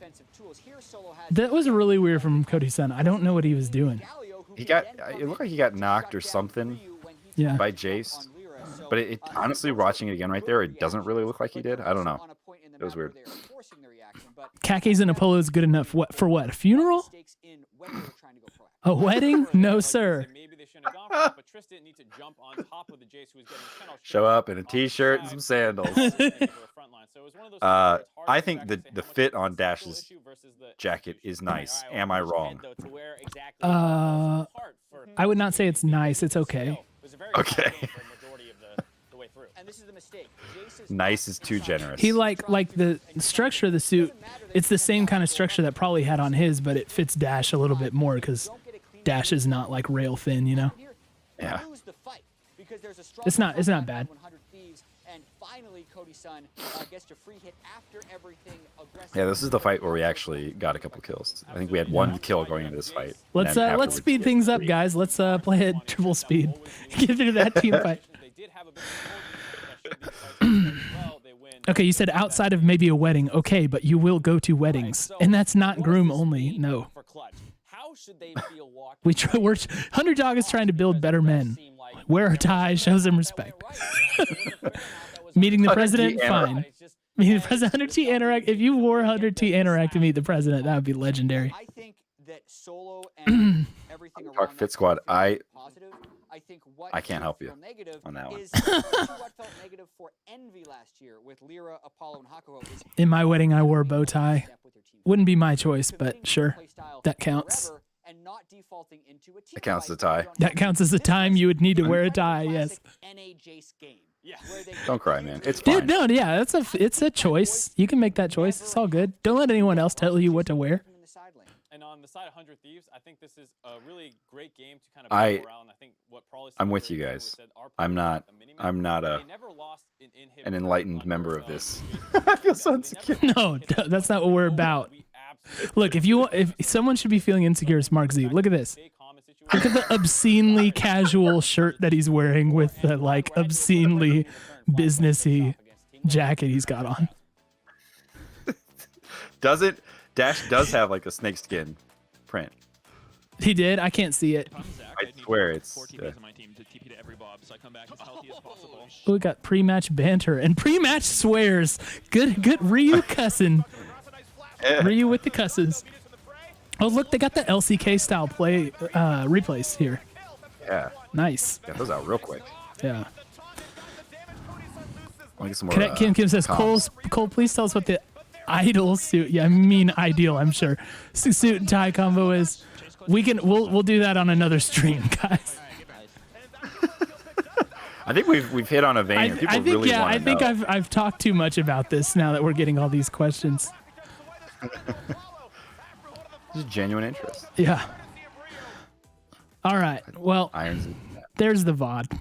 That was really weird from Cody's son. I don't know what he was doing. It looked like he got knocked or something Yeah. by Jace. But it honestly, watching it again right there, it doesn't really look like he did. I don't know. It was weird. Khakis and a polo is good enough. What for? What? A funeral? A wedding? No, sir. Show up in a t-shirt and some sandals. I think the fit on Dash's jacket is nice. Am I wrong? I would not say it's nice. It's okay. Okay. Nice is too generous. He like the structure of the suit. It's the same kind of structure that probably had on his, but it fits Dash a little bit more because Dash is not like rail thin, you know. Yeah. It's not bad. Yeah, this is the fight where we actually got a couple kills. I think we had one kill going into this fight. Let's and let's afterwards- speed things up, guys. Let's play at triple speed. Get through that team fight. Okay, you said outside of maybe a wedding. Okay, but you will go to weddings, and that's not groom only. No. We're Underdog is trying to build better men. Wear a tie, shows them respect. Meeting the president, fine. mean, the president 100T Interact. If you wore 100T Interact to meet the president, that would be legendary. I think that solo and everything Talk around Fit that Squad. kind of positive. I think what I can't help you felt negative on that one. is what felt negative for Envy last year with Lyra, Apollo, and Hakuho. Is In my wedding, I wore a bow tie. step with your team. Wouldn't be my choice, but Committing to sure, play style that counts. forever and not defaulting into a team That counts fight as a tie. where you don't That have counts to. as a This time was you would need to wear a kind of tie. Yes. classic NA Jace game. Yeah. where they Don't cry, man. It's Dude, fine. no, yeah, it's a choice. You can make that choice. It's all good. Don't let anyone else tell you what to wear. in the side lane. And on the side of 100 Thieves, I think this is a really great game to kind of I- build around. I think what Prawley I'm said with you earlier, guys. said our I'm players not. at the minimum, I'm not they a never lost in him an enlightened under, member of this. Jason. I feel so They never insecure. No, hit us that's with not what we're goals about. we absolutely Look, if someone should be feeling insecure, it's Mark Z. Look at this. stay calm in Look at situations. the obscenely casual shirt that he's wearing with the like obscenely businessy jacket he's got on. Does it? Dash does have like a snakeskin print. He did. I can't see it. If I'm Zach, I I'd need swear four it's, teammates yeah. on my team to TP to every bob, so I come back as healthy as possible. We got pre-match banter and pre-match swears. Good Ryu cussing. Ryu with the cusses. Oh look, they got the LCK style play replays here. Yeah. Nice. Got those out real quick. Yeah. I'll get some more. Cadet Kim Kim says, comms. Cole, please tell us what the idol suit. Yeah, I mean ideal, I'm sure. Suit and tie combo is. We'll do that on another stream, guys. I think we've hit on a vein. People I think really yeah, want I to think know. I've talked too much about this now that we're getting all these questions. Just genuine interest. Yeah. All right. Well, Irons. there's the VOD.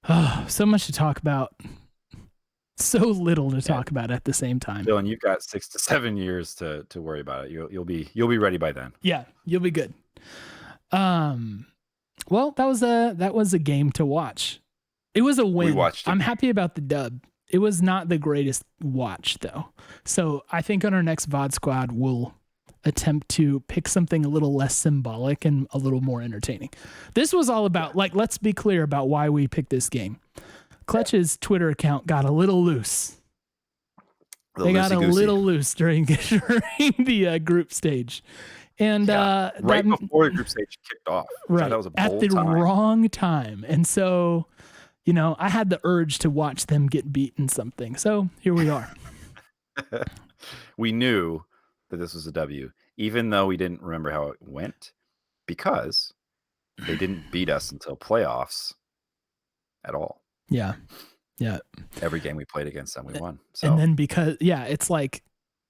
Oh, so much to talk about. So little to talk about at the same time. Dylan, you've got 6 to 7 years to worry about it. You'll be ready by then. Yeah, you'll be good. Well, that was a game to watch. It was a win. watched it. I'm happy about the dub. It was not the greatest watch though. So I think on our next VOD squad we'll attempt to pick something a little less symbolic and a little more entertaining. This was all about like let's be clear about why we picked this game. Clutch's Twitter account got a little loose. They got a little loose during the group stage. And right that, before the group stage kicked off. right That was a at bold the time. wrong time. And so, you know, I had the urge to watch them get beaten something. So here we are. We knew that this was a W, even though we didn't remember how it went, because they didn't beat us until playoffs at all. Yeah. Yeah. Every game we played against them, we won. So And then because, yeah, it's like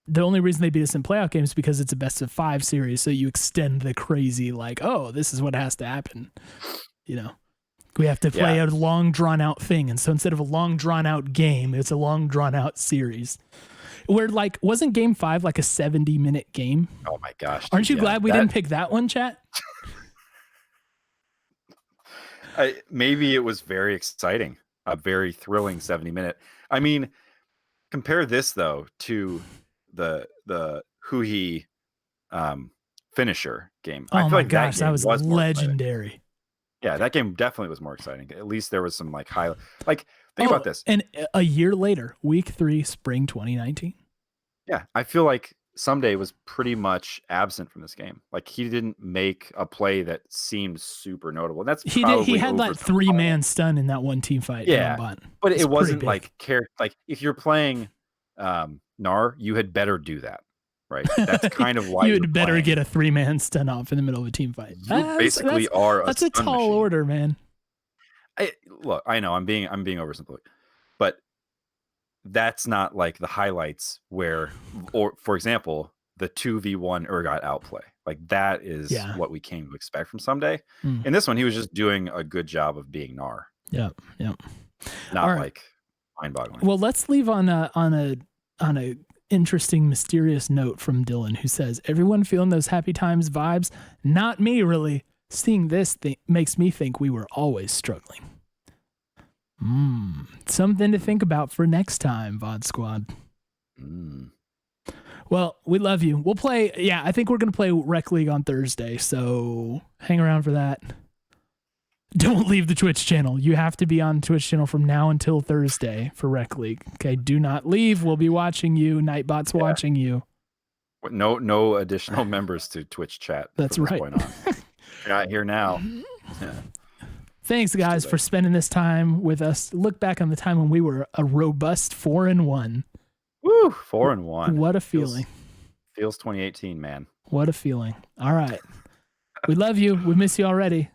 the only reason they beat us in playoff games is because it's a best of 5 series. So you extend the crazy, like, oh, this is what has to happen. You know, we have to play a long drawn out thing. And so instead of a long drawn out game, it's a long drawn out series. Where like, wasn't game 5 like a 70-minute game? oh my gosh. Aren't you dude, glad we didn't pick that one, chat? Maybe it was very exciting, a very thrilling 70-minute. I mean, compare this though to the Huhi finisher game. I Oh feel my like gosh, that game was more exciting. legendary. Yeah, that game definitely was more exciting. At least there was some like high, like think about this. And a year later, week 3, spring 2019. Yeah, I feel like Someday was pretty much absent from this game. Like he didn't make a play that seemed super notable. And that's He probably had that over the 3-man stun in that one team fight. Yeah, Bot. but It's it pretty wasn't big. like like if you're playing Gnar, you had better do that, right? That's kind of why you you're would better playing. get a 3-man stun off in the middle of a team fight. You basically are. That's a stun tall machine. order, man. Look, I know I'm being oversimplific, but that's not like the highlights where, or for example, the 2v1 Urgot outplay. Like that is what we came to expect from Someday. In this one, he was just doing a good job of being Gnar. Yeah. Not All right. like mind-boggling. Well, let's leave on a interesting, mysterious note from Dylan, who says, "Everyone feeling those happy times vibes? Not me, really. Seeing this makes me think we were always struggling." Something to think about for next time, VOD Squad. Well, we love you. We'll play. Yeah, I think we're going to play Rec League on Thursday. So hang around for that. Don't leave the Twitch channel. You have to be on Twitch channel from now until Thursday for Rec League. Okay, do not leave. We'll be watching you. Nightbot's watching you. No additional members to Twitch chat. That's from this right. point on. You're not here now. Yeah. Thanks, guys, for spending this time with us. Look back on the time when we were a robust 4-1. Woo, 4-1. What a feeling. Feels 2018, man. What a feeling. All right. We love you. We miss you already.